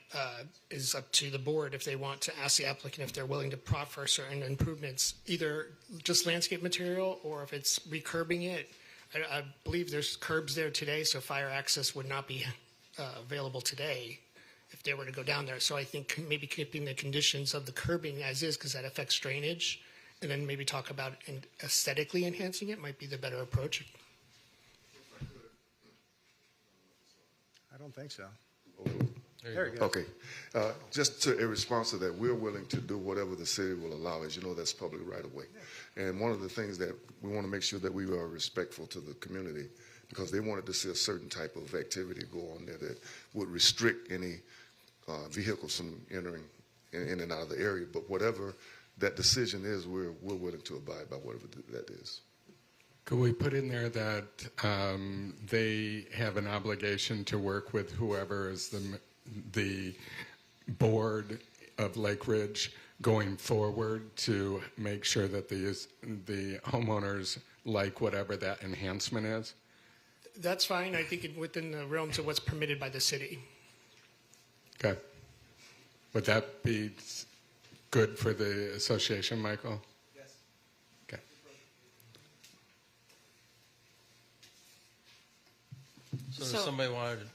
is up to the board if they want to ask the applicant if they're willing to proffer certain improvements, either just landscape material or if it's recurbing it. I believe there's curbs there today, so fire access would not be available today if they were to go down there. So I think maybe keeping the conditions of the curbing as is, because that affects drainage, and then maybe talk about aesthetically enhancing it might be the better approach. I don't think so. There you go. Okay. Just in response to that, we're willing to do whatever the city will allow. As you know, that's public right of way. And one of the things that we want to make sure that we are respectful to the community, because they wanted to see a certain type of activity go on there that would restrict any vehicles from entering in and out of the area. But whatever that decision is, we're willing to abide by whatever that is. Could we put in there that they have an obligation to work with whoever is the board of Lake Ridge going forward to make sure that the homeowners like whatever that enhancement is? That's fine. I think within the realms of what's permitted by the city. Okay. Would that be good for the association, Michael? Yes. Okay. So does somebody want to...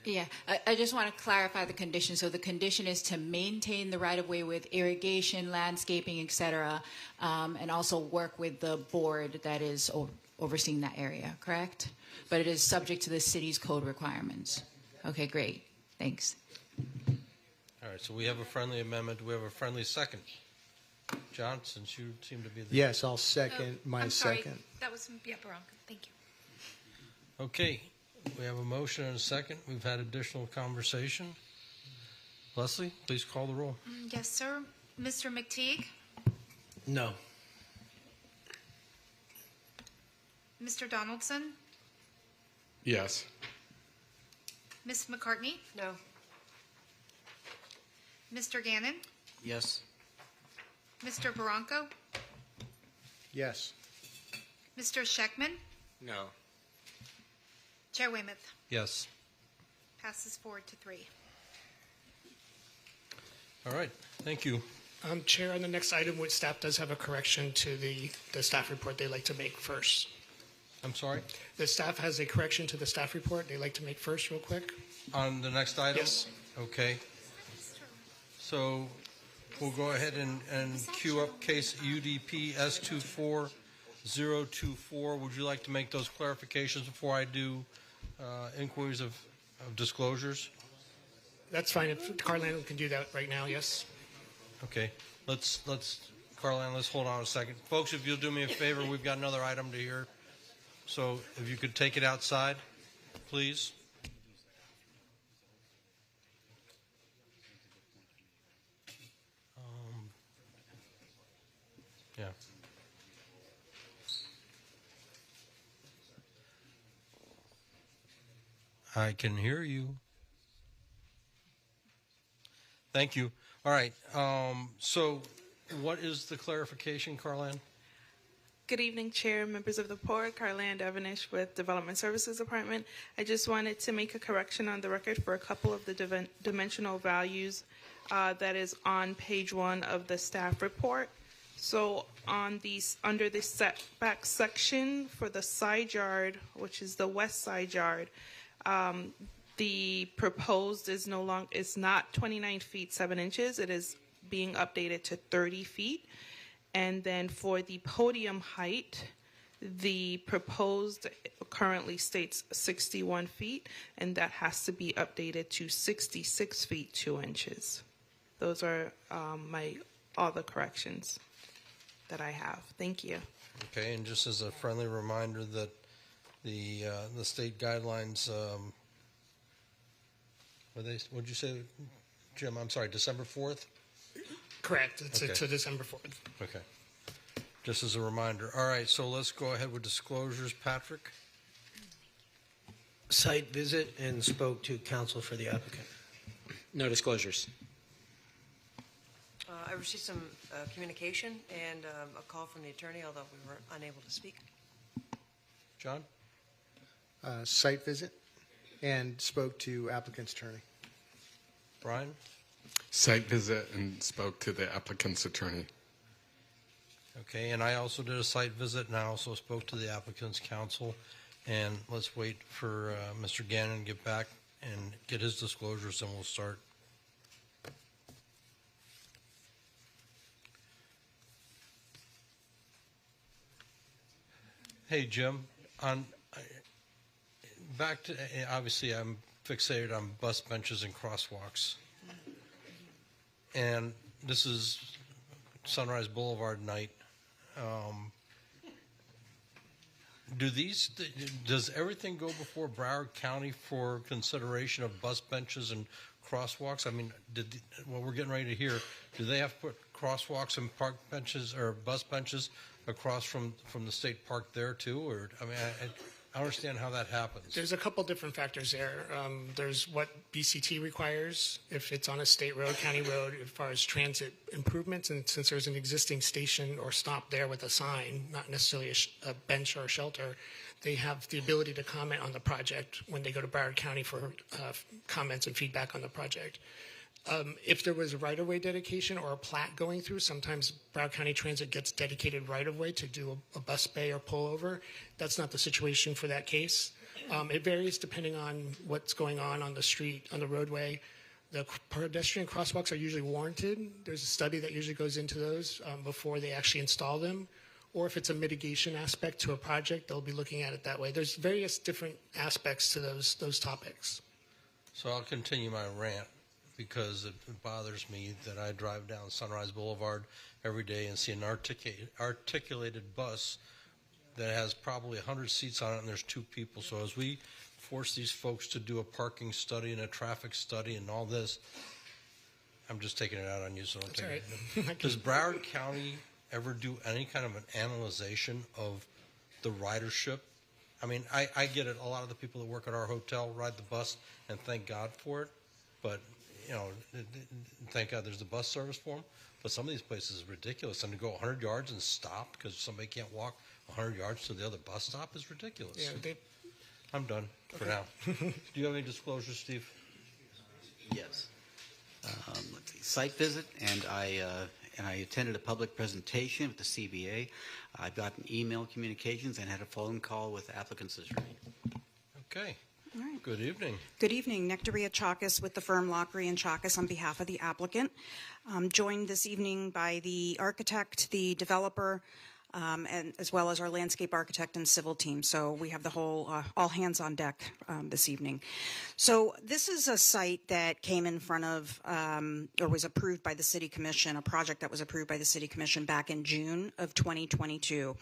Yeah, I just want to clarify the condition. So the condition is to maintain the right-of-way with irrigation, landscaping, et cetera, and also work with the board that is overseeing that area, correct? But it is subject to the city's code requirements. Okay, great. Thanks. All right, so we have a friendly amendment. Do we have a friendly second? John, since you seem to be the... Yes, I'll second my I'm sorry. second. That was Barranco. Thank you. Okay, we have a motion and a second. We've had additional conversation. Leslie, please call the roll. Yes, sir. Mr. McTeague? No. Mr. Donaldson? Yes. Ms. McCartney? No. Mr. Gannon? Yes. Mr. Barranco? Yes. Mr. Scheckman? No. Chair Weymouth? Yes. Passes 4-3. All right, thank you. Chair, on the next item, which staff does have a correction to the staff report they'd like to make first. I'm sorry? The staff has a correction to the staff report they'd like to make first, real quick. On the next item? Yes. Okay. So we'll go ahead and queue up case UDP S24024. Would you like to make those clarifications before I do inquiries of disclosures? That's fine. If Carlin can do that right now, yes. Okay. Carlin, let's hold on a second. Folks, if you'll do me a favor, we've got another item to hear. So if you could take it outside, please. Yeah. I can hear you. Thank you. All right. So what is the clarification, Carlan? Good evening, Chair, members of the board. Carlan Devenish with Development Services Department. I just wanted to make a correction on the record for a couple of the dimensional values that is on page 1 of the staff report. So on these, under the setback section for the side yard, which is the west side yard, the proposed is not 29 feet 7 inches. It is being updated to 30 feet. And then for the podium height, the proposed currently states 61 feet, and that has to be updated to 66 feet 2 inches. Those are all the corrections that I have. Thank you. Okay, and just as a friendly reminder that the state guidelines, what'd you say, Jim? I'm sorry, December 4th? Correct. It's Okay. to December 4th. Okay. Just as a reminder. All right, so let's go ahead with disclosures. Patrick? Site visit and spoke to counsel for the applicant. No disclosures. I received some communication and a call from the attorney, although we were unable to speak. John? Site visit and spoke to applicant's attorney. Brian? Site visit and spoke to the applicant's attorney. Okay, and I also did a site visit, and I also spoke to the applicant's counsel. And let's wait for Mr. Gannon to get back and get his disclosures, and we'll start. Hey, Jim. Back to, obviously, I'm fixated on bus benches and crosswalks. And this is Sunrise Boulevard night. Does everything go before Broward County for consideration of bus benches and crosswalks? I mean, what we're getting ready to hear, do they have to put crosswalks and park benches or bus benches across from the state park there too? Or I mean, I understand how that happens. There's a couple different factors there. There's what BCT requires if it's on a state road, county road, as far as transit improvements. And since there's an existing station or stop there with a sign, not necessarily a bench or a shelter, they have the ability to comment on the project when they go to Broward County for comments and feedback on the project. If there was a right-of-way dedication or a plat going through, sometimes Broward County Transit gets dedicated right-of-way to do a bus bay or pullover. That's not the situation for that case. It varies depending on what's going on the street, on the roadway. The pedestrian crosswalks are usually warranted. There's a study that usually goes into those before they actually install them. Or if it's a mitigation aspect to a project, they'll be looking at it that way. There's various different aspects to those topics. So I'll continue my rant, because it bothers me that I drive down Sunrise Boulevard every day and see an articulated bus that has probably 100 seats on it, and there's 2 people. So as we force these folks to do a parking study and a traffic study and all this, I'm just taking it out on you, so don't take it. Does Broward County ever do any kind of an analyzation of the ridership? I mean, I get it. A lot of the people that work at our hotel ride the bus, and thank God for it. But thank God there's the bus service for them. But some of these places is ridiculous. And to go 100 yards and stop because somebody can't walk 100 yards to the other bus stop is ridiculous. Yeah, I'm done for now. Do you have any disclosures, Steve? Yes. Let's see. Site visit, and I and I attended a public presentation with the CBA. I've gotten email communications and had a phone call with the applicant's attorney. Okay. All right. Good evening. Good evening. Nectaria Chakas with the firm Lockery and Chakas on behalf of the applicant. I'm joined this evening by the architect, the developer, and as well as our landscape architect and civil team. So we have the whole, all hands on deck this evening. So this is a site that came in front of, or was approved by the City Commission, a project that was approved by the City Commission back in June of 2022.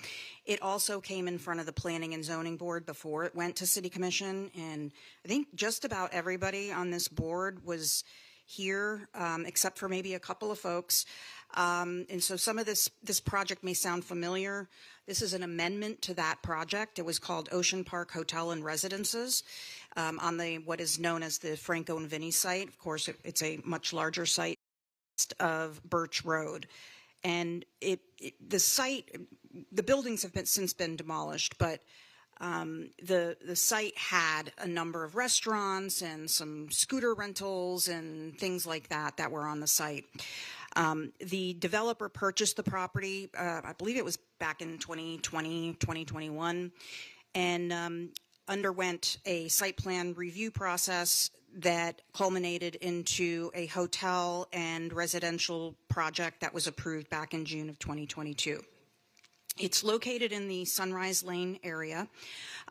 It also came in front of the Planning and Zoning Board before it went to City Commission, and I think just about everybody on this board was here, except for maybe a couple of folks. And so some of this project may sound familiar. This is an amendment to that project. It was called Ocean Park Hotel and Residences on the what is known as the Franco and Vinny site. Of course, it's a much larger site of Birch Road. And the site, the buildings have since been demolished, but the site had a number of restaurants and some scooter rentals and things like that were on the site. The developer purchased the property, I believe it was back in 2020, 2021, and underwent a site plan review process that culminated into a hotel and residential project that was approved back in June of 2022. It's located in the Sunrise Lane area,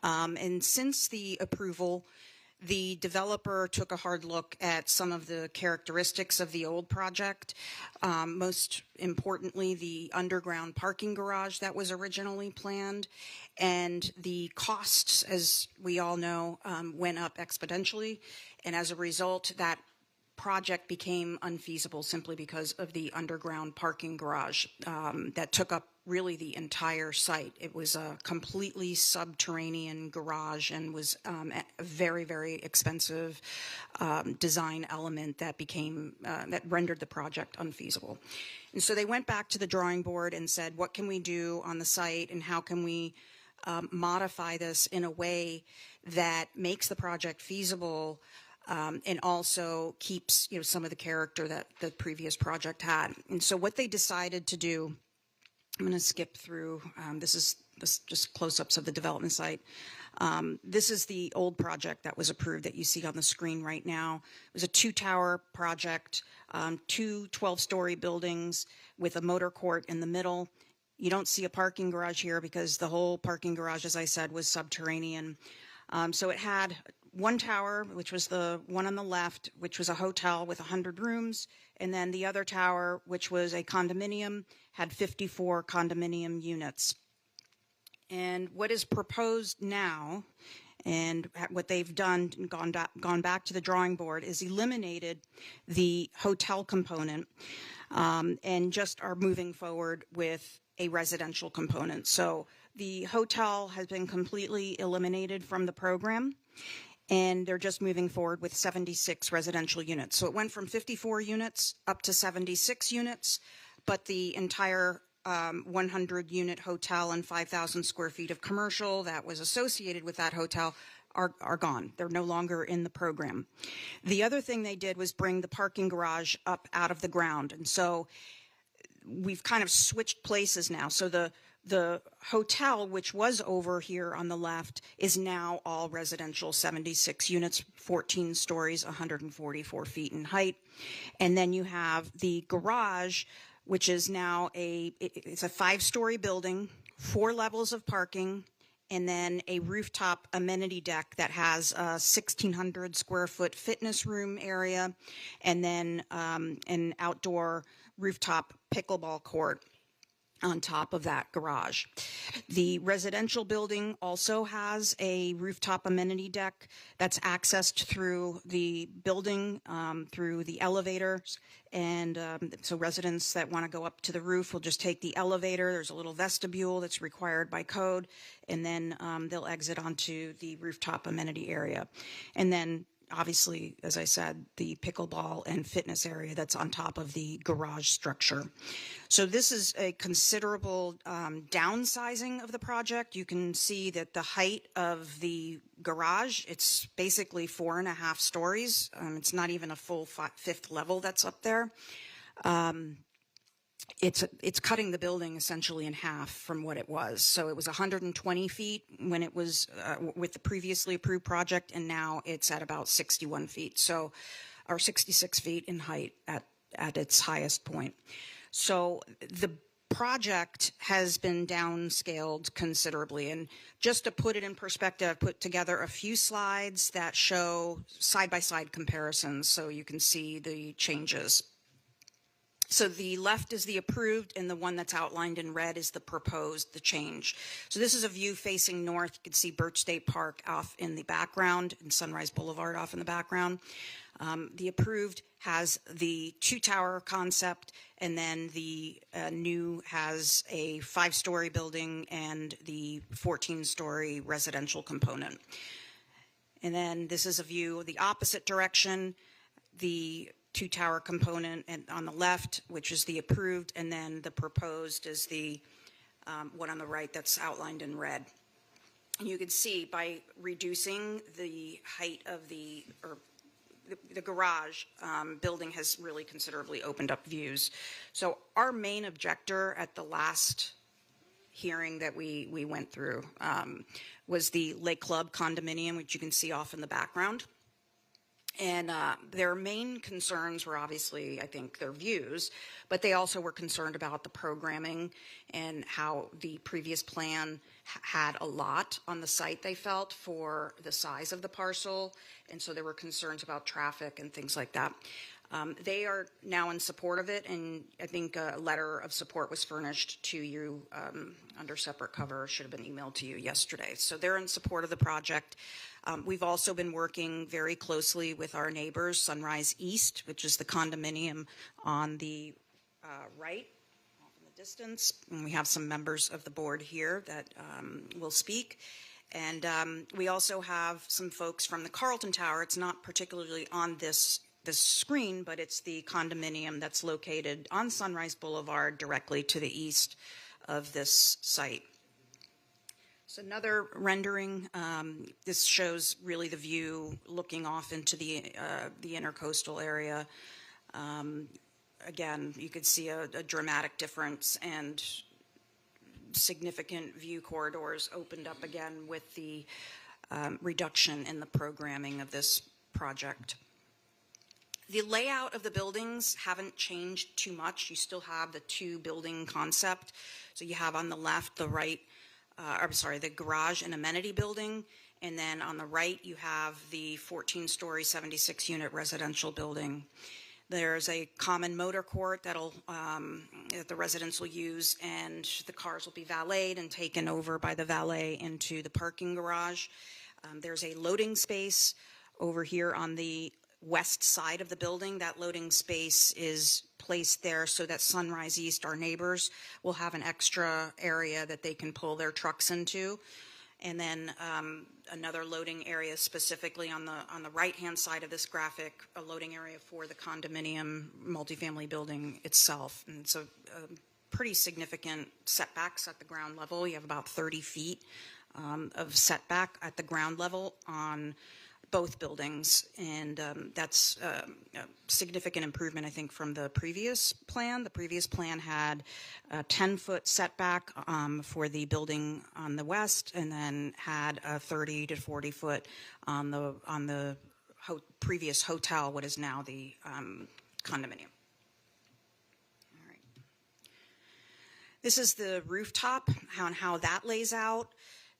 and since the approval, the developer took a hard look at some of the characteristics of the old project, most importantly, the underground parking garage that was originally planned, and the costs, as we all know, went up exponentially, and as a result, that project became unfeasible simply because of the underground parking garage that took up really the entire site. It was a completely subterranean garage and was a very, very expensive design element that became, that rendered the project unfeasible. And so they went back to the drawing board and said, what can we do on the site and how can we modify this in a way that makes the project feasible and also keeps, some of the character that the previous project had. And so what they decided to do, I'm going to skip through. This is just close-ups of the development site. This is the old project that was approved that you see on the screen right now. It was a 2-tower project, 2 12-story buildings with a motor court in the middle. You don't see a parking garage here because the whole parking garage, as I said, was subterranean. So it had 1 tower, which was the one on the left, which was a hotel with 100 rooms, and then the other tower, which was a condominium, had 54 condominium units. And what is proposed now, and what they've done, gone back to the drawing board, is eliminated the hotel component and just are moving forward with a residential component. So the hotel has been completely eliminated from the program, and they're just moving forward with 76 residential units. So it went from 54 units up to 76 units, but the entire 100-unit hotel and 5,000 square feet of commercial that was associated with that hotel are gone. They're no longer in the program. The other thing they did was bring the parking garage up out of the ground, and so we've kind of switched places now. So the hotel, which was over here on the left, is now all residential, 76 units, 14 stories, 144 feet in height. And then you have the garage, which is now it's a 5-story building, 4 levels of parking, and then a rooftop amenity deck that has a 1,600 square foot fitness room area, and then an outdoor rooftop pickleball court on top of that garage. The residential building also has a rooftop amenity deck that's accessed through the building, through the elevators. And so residents that want to go up to the roof will just take the elevator. There's a little vestibule that's required by code. And then they'll exit onto the rooftop amenity area. And then obviously, as I said, the pickleball and fitness area that's on top of the garage structure. So this is a considerable downsizing of the project. You can see that the height of the garage, it's basically 4.5 stories. It's not even a full 5th level that's up there. it's cutting the building essentially in half from what it was. So it was 120 feet when it was with the previously approved project, and now it's at about 61 feet. So, or 66 feet in height at its highest point. So the project has been downscaled considerably. And just to put it in perspective, I've put together a few slides that show side-by-side comparisons so you can see the changes. So the left is the approved, and the one that's outlined in red is the proposed, the change. So this is a view facing north. You can see Birch State Park off in the background and Sunrise Boulevard off in the background. The approved has the 2-tower concept, and then the new has a 5-story building and the 14-story residential component. And then this is a view of the opposite direction, the 2-tower component and on the left, which is the approved, and then the proposed is the one on the right that's outlined in red. And you can see by reducing the height of the garage building has really considerably opened up views. So our main objector at the last hearing that we went through was the Lake Club condominium, which you can see off in the background. And their main concerns were obviously, I think, their views, but they also were concerned about the programming and how the previous plan had a lot on the site, they felt, for the size of the parcel. And so there were concerns about traffic and things like that. They are now in support of it, and I think a letter of support was furnished to you under separate cover, should have been emailed to you yesterday. So they're in support of the project. We've also been working very closely with our neighbors, Sunrise East, which is the condominium on the right, off in the distance. And we have some members of the board here that will speak. And we also have some folks from the Carlton Tower. It's not particularly on this screen, but it's the condominium that's located on Sunrise Boulevard directly to the east of this site. So another rendering, this shows really the view looking off into the intercoastal area. Again, you could see a dramatic difference and significant view corridors opened up again with the reduction in the programming of this project. The layout of the buildings haven't changed too much. You still have the 2-building concept. So you have on the left, the garage and amenity building. And then on the right, you have the 14-story, 76-unit residential building. There's a common motor court that the residents will use, and the cars will be valeted and taken over by the valet into the parking garage. There's a loading space over here on the west side of the building. That loading space is placed there so that Sunrise East, our neighbors, will have an extra area that they can pull their trucks into. And then another loading area specifically on the right-hand side of this graphic, a loading area for the condominium multifamily building itself. And so pretty significant setbacks at the ground level. You have about 30 feet of setback at the ground level on both buildings, and that's a significant improvement, I think, from the previous plan. The previous plan had a 10-foot setback for the building on the west, and then had a 30 to 40 foot on the previous hotel, what is now the condominium. All right. This is the rooftop, how that lays out.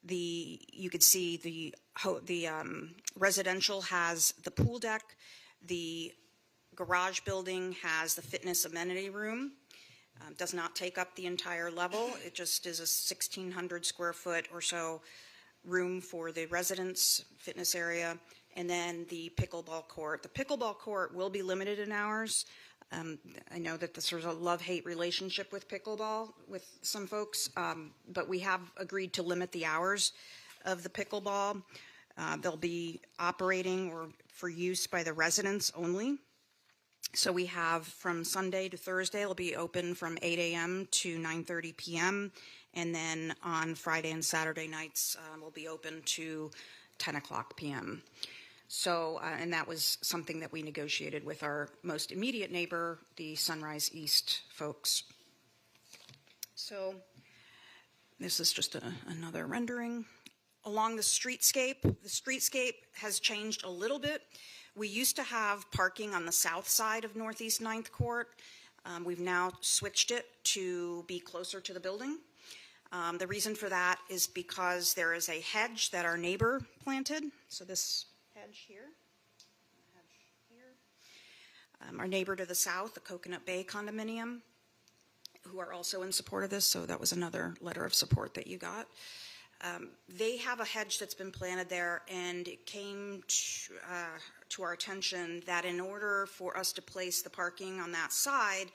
You could see the residential has the pool deck. The garage building has the fitness amenity room. Does not take up the entire level. It just is a 1,600 square foot or so room for the residents' fitness area. And then the pickleball court. The pickleball court will be limited in hours. I know that there's a love-hate relationship with pickleball with some folks, but we have agreed to limit the hours of the pickleball. They'll be operating or for use by the residents only. So we have from Sunday to Thursday, it'll be open from 8 a.m. to 9:30 p.m. And then on Friday and Saturday nights, we'll be open to 10 o'clock p.m. So, and that was something that we negotiated with our most immediate neighbor, the Sunrise East folks. So this is just another rendering. Along the streetscape has changed a little bit. We used to have parking on the south side of Northeast 9th Court. We've now switched it to be closer to the building. The reason for that is because there is a hedge that our neighbor planted. So this hedge here. Our neighbor to the south, the Coconut Bay condominium, who are also in support of this, so that was another letter of support that you got. They have a hedge that's been planted there, and it came to our attention that in order for us to place the parking on that side,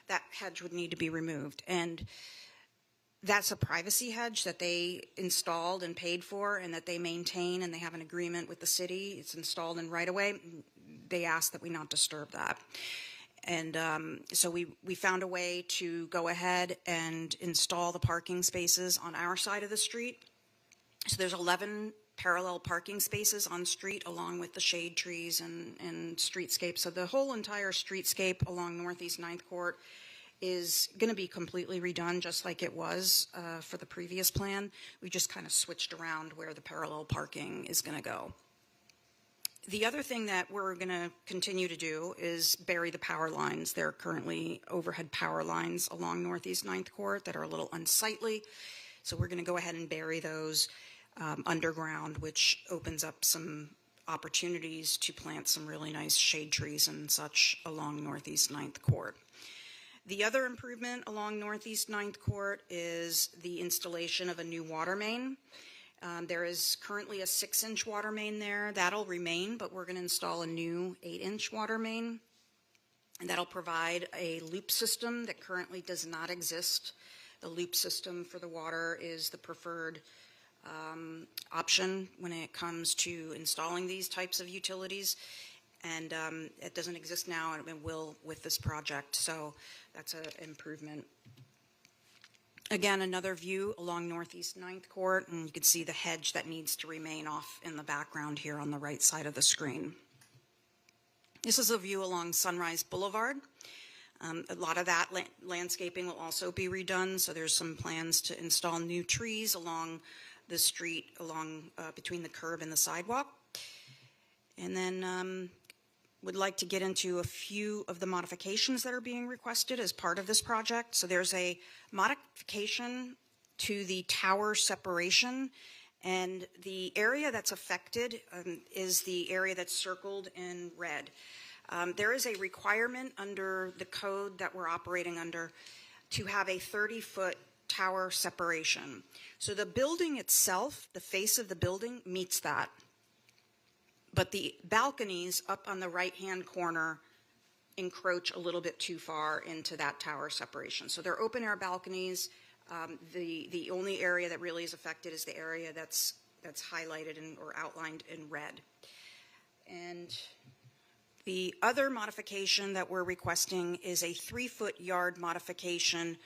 that hedge would need to be removed. And that's a privacy hedge that they installed and paid for and that they maintain, and they have an agreement with the city. It's installed in right-of-way. They asked that we not disturb that. And so we found a way to go ahead and install the parking spaces on our side of the street. So there's 11 parallel parking spaces on street along with the shade trees and streetscape. So the whole entire streetscape along Northeast 9th Court is going to be completely redone just like it was for the previous plan. We just kind of switched around where the parallel parking is going to go. The other thing that we're going to continue to do is bury the power lines. There are currently overhead power lines along Northeast 9th Court that are a little unsightly. So we're going to go ahead and bury those underground, which opens up some opportunities to plant some really nice shade trees and such along Northeast 9th Court. The other improvement along Northeast 9th Court is the installation of a new water main. There is currently a 6-inch water main there. That'll remain, but we're going to install a new 8-inch water main. And that'll provide a loop system that currently does not exist. The loop system for the water is the preferred option when it comes to installing these types of utilities. And it doesn't exist now, and it will with this project. So that's an improvement. Again, another view along Northeast 9th Court, and you can see the hedge that needs to remain off in the background here on the right side of the screen. This is a view along Sunrise Boulevard. A lot of that landscaping will also be redone, so there's some plans to install new trees along the street, along between the curb and the sidewalk. And then would like to get into a few of the modifications that are being requested as part of this project. So there's a modification to the tower separation, and the area that's affected is the area that's circled in red. There is a requirement under the code that we're operating under to have a 30-foot tower separation. So the building itself, the face of the building, meets that. But the balconies up on the right-hand corner encroach a little bit too far into that tower separation. So they're open-air balconies. The only area that really is affected is the area that's highlighted or outlined in red. And the other modification that we're requesting is a 3-foot yard modification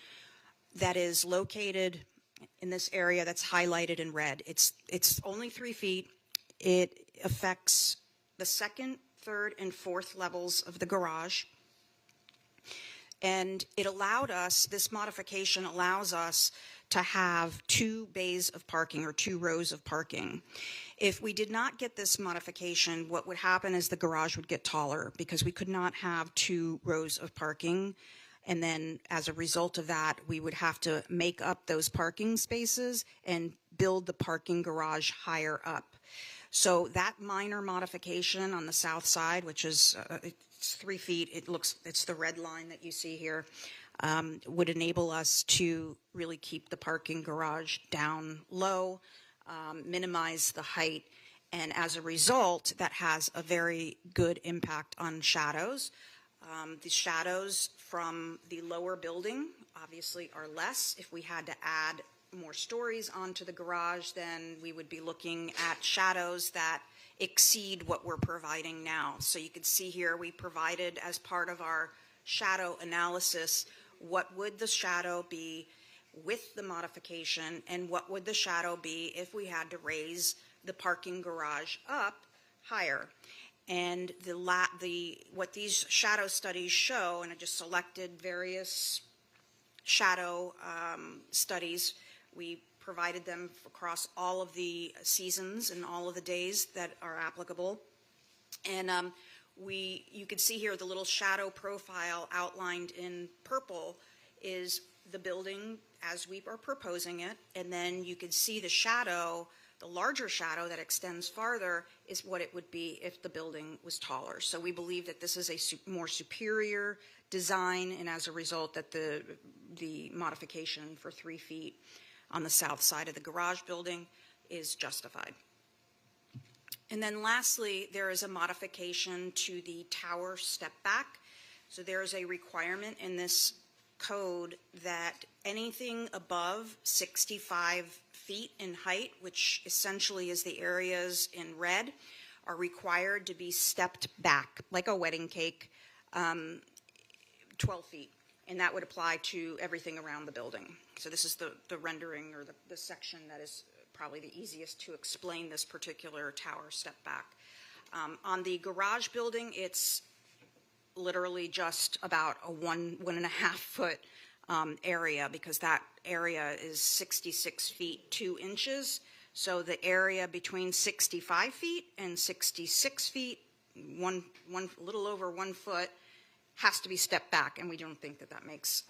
that is located in this area that's highlighted in red. It's only 3 feet. It affects the second, third, and fourth levels of the garage. And it allowed us, this modification allows us to have 2 bays of parking or 2 rows of parking. If we did not get this modification, what would happen is the garage would get taller because we could not have 2 rows of parking. And then as a result of that, we would have to make up those parking spaces and build the parking garage higher up. So that minor modification on the south side, which is it's 3 feet, it's the red line that you see here, would enable us to really keep the parking garage down low, minimize the height, and as a result, that has a very good impact on shadows. The shadows from the lower building obviously are less. If we had to add more stories onto the garage, then we would be looking at shadows that exceed what we're providing now. So you can see here we provided as part of our shadow analysis what would the shadow be with the modification and what would the shadow be if we had to raise the parking garage up higher. And what these shadow studies show, and I just selected various shadow studies. We provided them across all of the seasons and all of the days that are applicable. And you can see here the little shadow profile outlined in purple is the building as we are proposing it. And then you can see the shadow, the larger shadow that extends farther is what it would be if the building was taller. So we believe that this is a more superior design, and as a result that the modification for 3 feet on the south side of the garage building is justified. And then lastly, there is a modification to the tower step back. So there is a requirement in this code that anything above 65 feet in height, which essentially is the areas in red, are required to be stepped back like a wedding cake, 12 feet. And that would apply to everything around the building. So this is the rendering or the section that is probably the easiest to explain this particular tower step back. On the garage building, it's literally just about a 1.5 foot area, because that area is 66 feet 2 inches. So the area between 65 feet and 66 feet, a little over 1 foot, has to be stepped back, and we don't think that that makes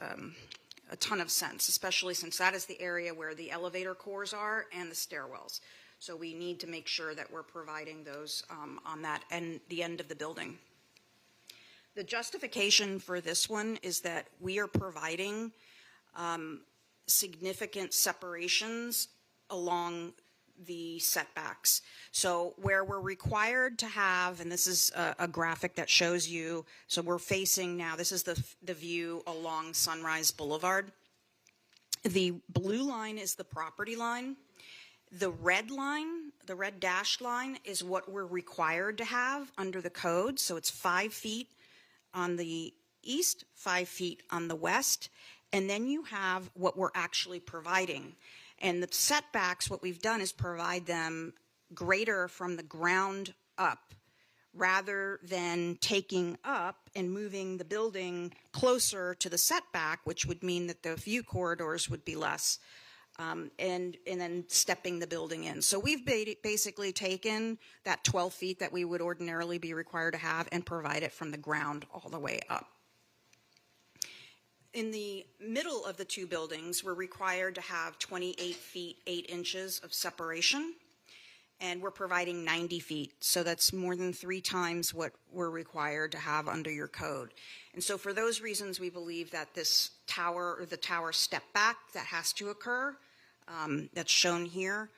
a ton of sense, especially since that is the area where the elevator cores are and the stairwells. So we need to make sure that we're providing those on that the end of the building. The justification for this one is that we are providing significant separations along the setbacks. So where we're required to have, and this is a graphic that shows you, so we're facing now, this is the view along Sunrise Boulevard. The blue line is the property line. The red line, the red dashed line, is what we're required to have under the code. So it's 5 feet on the east, 5 feet on the west, and then you have what we're actually providing. And the setbacks, what we've done is provide them greater from the ground up, rather than taking up and moving the building closer to the setback, which would mean that the view corridors would be less, and then stepping the building in. So we've basically taken that 12 feet that we would ordinarily be required to have and provide it from the ground all the way up. In the middle of the two buildings, we're required to have 28 feet 8 inches of separation, and we're providing 90 feet. So that's more than 3 times what we're required to have under your code. And so for those reasons, we believe that this tower, or the tower step back that has to occur, that's shown here,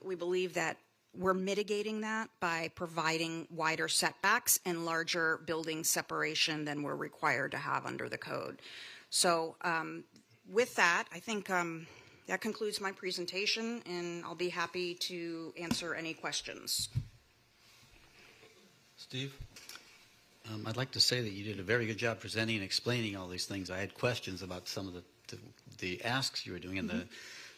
we believe that we're mitigating that by providing wider setbacks and larger building separation than we're required to have under the code. So with that, I think that concludes my presentation, and I'll be happy to answer any questions. Steve? I'd like to say that you did a very good job presenting and explaining all these things. I had questions about some of the asks you were doing, and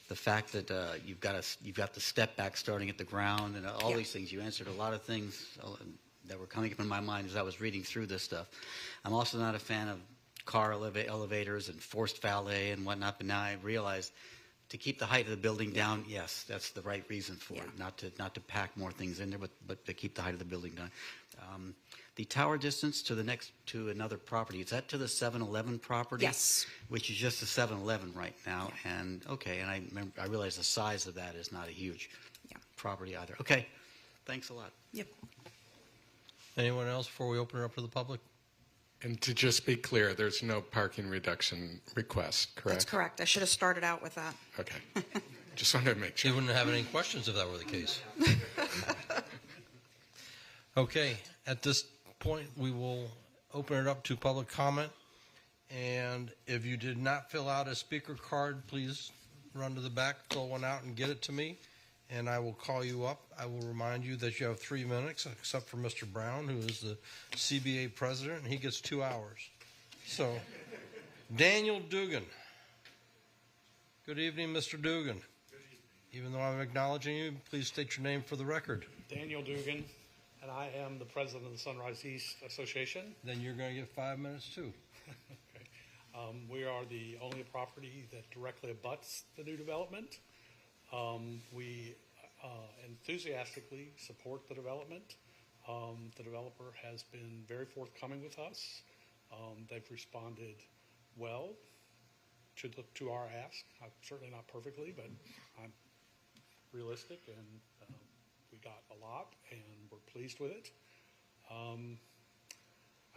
the fact that you've got the step back starting at the ground and all these things. You answered a lot of things that were coming up in my mind as I was reading through this stuff. I'm also not a fan of car elevators and forced valet and whatnot, but now I realize to keep the height of the building down, yes, that's the right reason for it. Not to pack more things in there, but to keep the height of the building down. The tower distance to another property, is that to the 7-Eleven property? Yes. Which is just a 7-Eleven right now. And okay, and I realize the size of that is not a huge property either. Okay, thanks a lot. Yep. Anyone else before we open it up to the public? And to just be clear, there's no parking reduction request, correct? That's correct. I should have started out with that. Okay. Just wanted to make sure. You wouldn't have any questions if that were the case. Okay, at this point, we will open it up to public comment. And if you did not fill out a speaker card, please run to the back, fill one out, and get it to me. And I will call you up. I will remind you that you have 3 minutes, except for Mr. Brown, who is the CBA president, and he gets 2 hours. So, Daniel Dugan. Good evening, Mr. Dugan. Even though I'm acknowledging you, please state your name for the record. Daniel Dugan, and I am the president of the Sunrise East Association. Then you're going to get 5 minutes, too. Okay. We are the only property that directly abuts the new development. We enthusiastically support the development. The developer has been very forthcoming with us. They've responded well to our ask. Certainly not perfectly, but I'm realistic, and we got a lot, and we're pleased with it.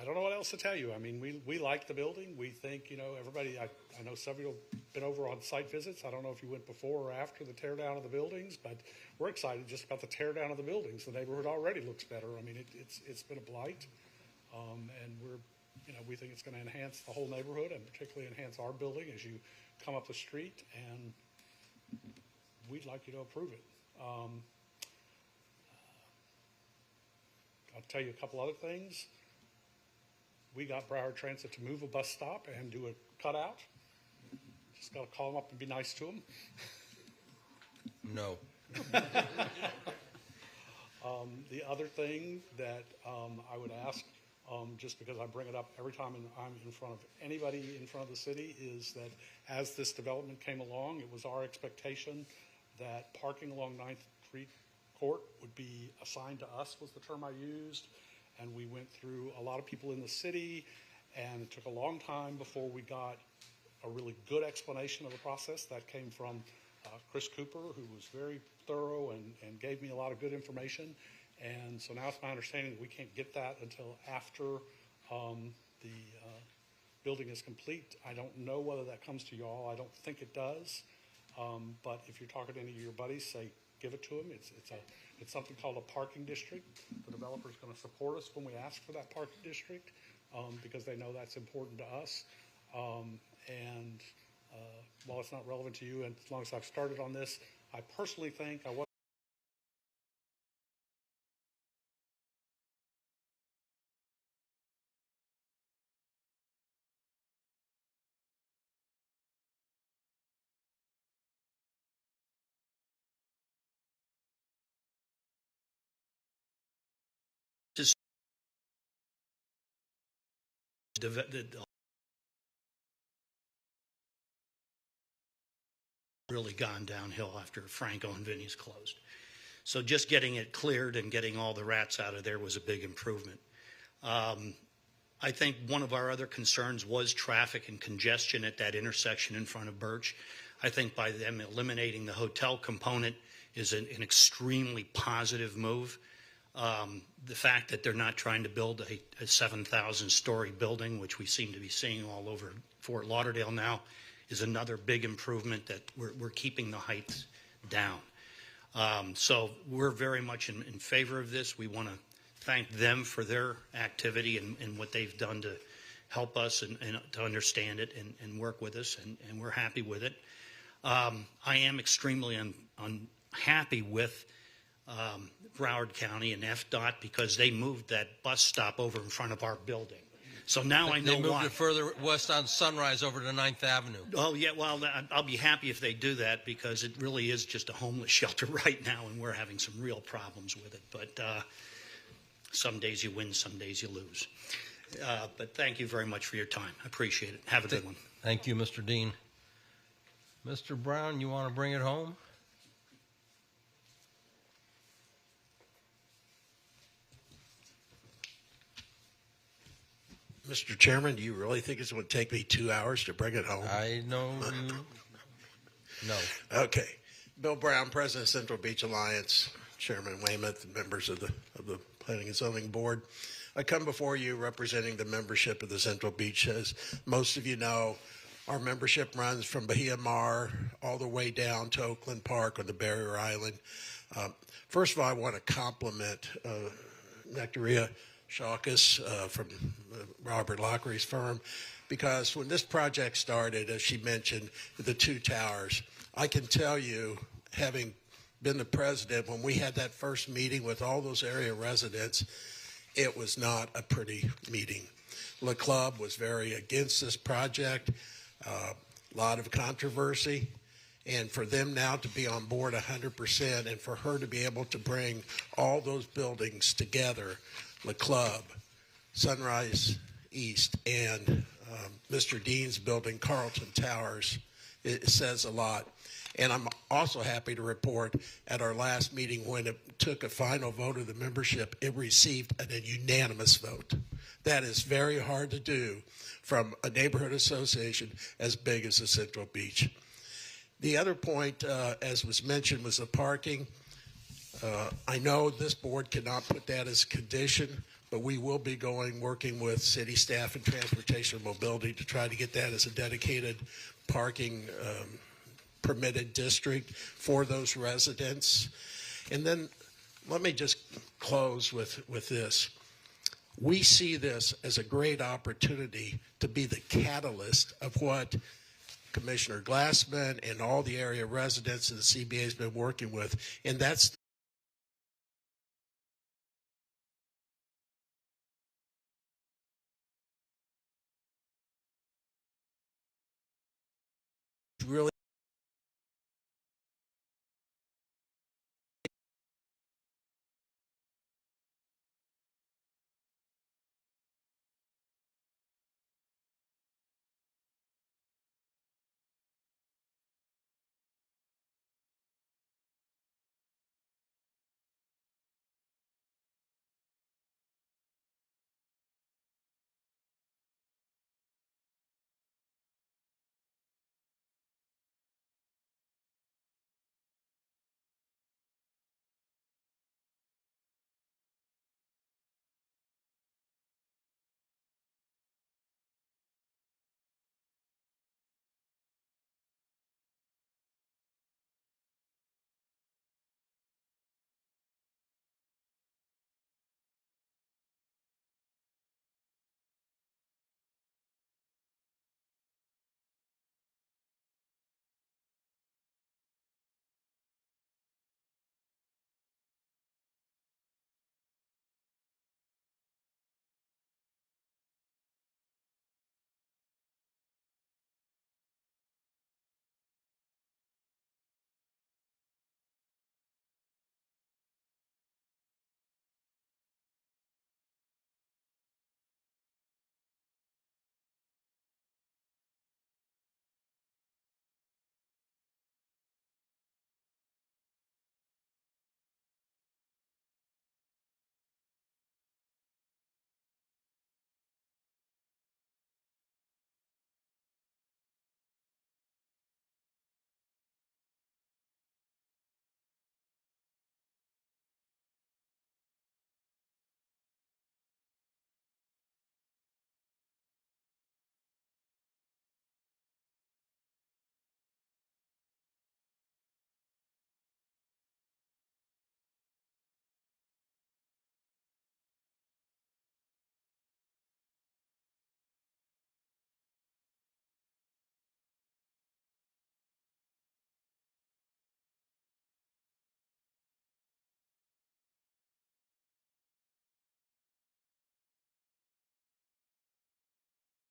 I don't know what else to tell you. I mean, we like the building. We think, everybody, I know some of you have been over on site visits. I don't know if you went before or after the tear down of the buildings, but we're excited just about the tear down of the buildings. The neighborhood already looks better. I mean, it's been a blight, and we think it's going to enhance the whole neighborhood and particularly enhance our building as you come up the street, and we'd like you to approve it. I'll tell you a couple other things. We got Broward Transit to move a bus stop and do a cutout. Just got to call them up and be nice to them. No. The other thing that I would ask, just because I bring it up every time I'm in front of anybody in front of the city, is that as this development came along, it was our expectation that parking along 9th Street Court would be assigned to us, was the term I used. And we went through a lot of people in the city, and it took a long time before we got a really good explanation of the process. That came from Chris Cooper, who was very thorough and gave me a lot of good information. And so now it's my understanding that we can't get that until after the building is complete. I don't know whether that comes to y'all. I don't think it does. But if you're talking to any of your buddies, say, give it to them. It's something called a parking district. The developer is going to support us when we ask for that parking district because they know that's important to us. And while it's not relevant to you, and as long as I've started on this, I personally think I was really gone downhill after Franco and Vinny's closed. So just getting it cleared and getting all the rats out of there was a big improvement. I think one of our other concerns was traffic and congestion at that intersection in front of Birch. I think by them eliminating the hotel component is an extremely positive move. The fact that they're not trying to build a 7,000-story building, which we seem to be seeing all over Fort Lauderdale now, is another big improvement that we're keeping the heights down. So we're very much in favor of this. We want to thank them for their activity and what they've done to help us and to understand it and work with us, and we're happy with it. I am extremely unhappy with Broward County and FDOT because they moved that bus stop over in front of our building. So now I know why. They moved it further west on Sunrise over to 9th Avenue. Oh, yeah, well, I'll be happy if they do that because it really is just a homeless shelter right now, and we're having some real problems with it. But some days you win, some days you lose. But thank you very much for your time. I appreciate it. Have a good one. Thank you, Mr. Dean. Mr. Brown, you want to bring it home? Mr. Chairman, do you really think it's going to take me 2 hours to bring it home? I know you. No. Okay. Bill Brown, President of Central Beach Alliance, Chairman Weymouth, and members of the Planning and Zoning Board. I come before you representing the membership of the Central Beach. As most of you know, our membership runs from Bahia Mar all the way down to Oakland Park on the Barrier Island. First of all, I want to compliment Nectaria Shawkus from Robert Lockery's firm, because when this project started, as she mentioned, the two towers, I can tell you, having been the president, when we had that first meeting with all those area residents, it was not a pretty meeting. Le Club was very against this project, a lot of controversy, and for them now to be on board 100% and for her to be able to bring all those buildings together, Le Club, Sunrise East, and Mr. Dean's building, Carlton Towers. It says a lot. And I'm also happy to report at our last meeting when it took a final vote of the membership, it received a unanimous vote. That is very hard to do from a neighborhood association as big as the Central Beach. The other point, as was mentioned, was the parking. I know this board cannot put that as a condition, but we will be working with city staff and transportation and mobility to try to get that as a dedicated parking permitted district for those residents. And then let me just close with this. We see this as a great opportunity to be the catalyst of what Commissioner Glassman and all the area residents of the CBA has been working with, and that's really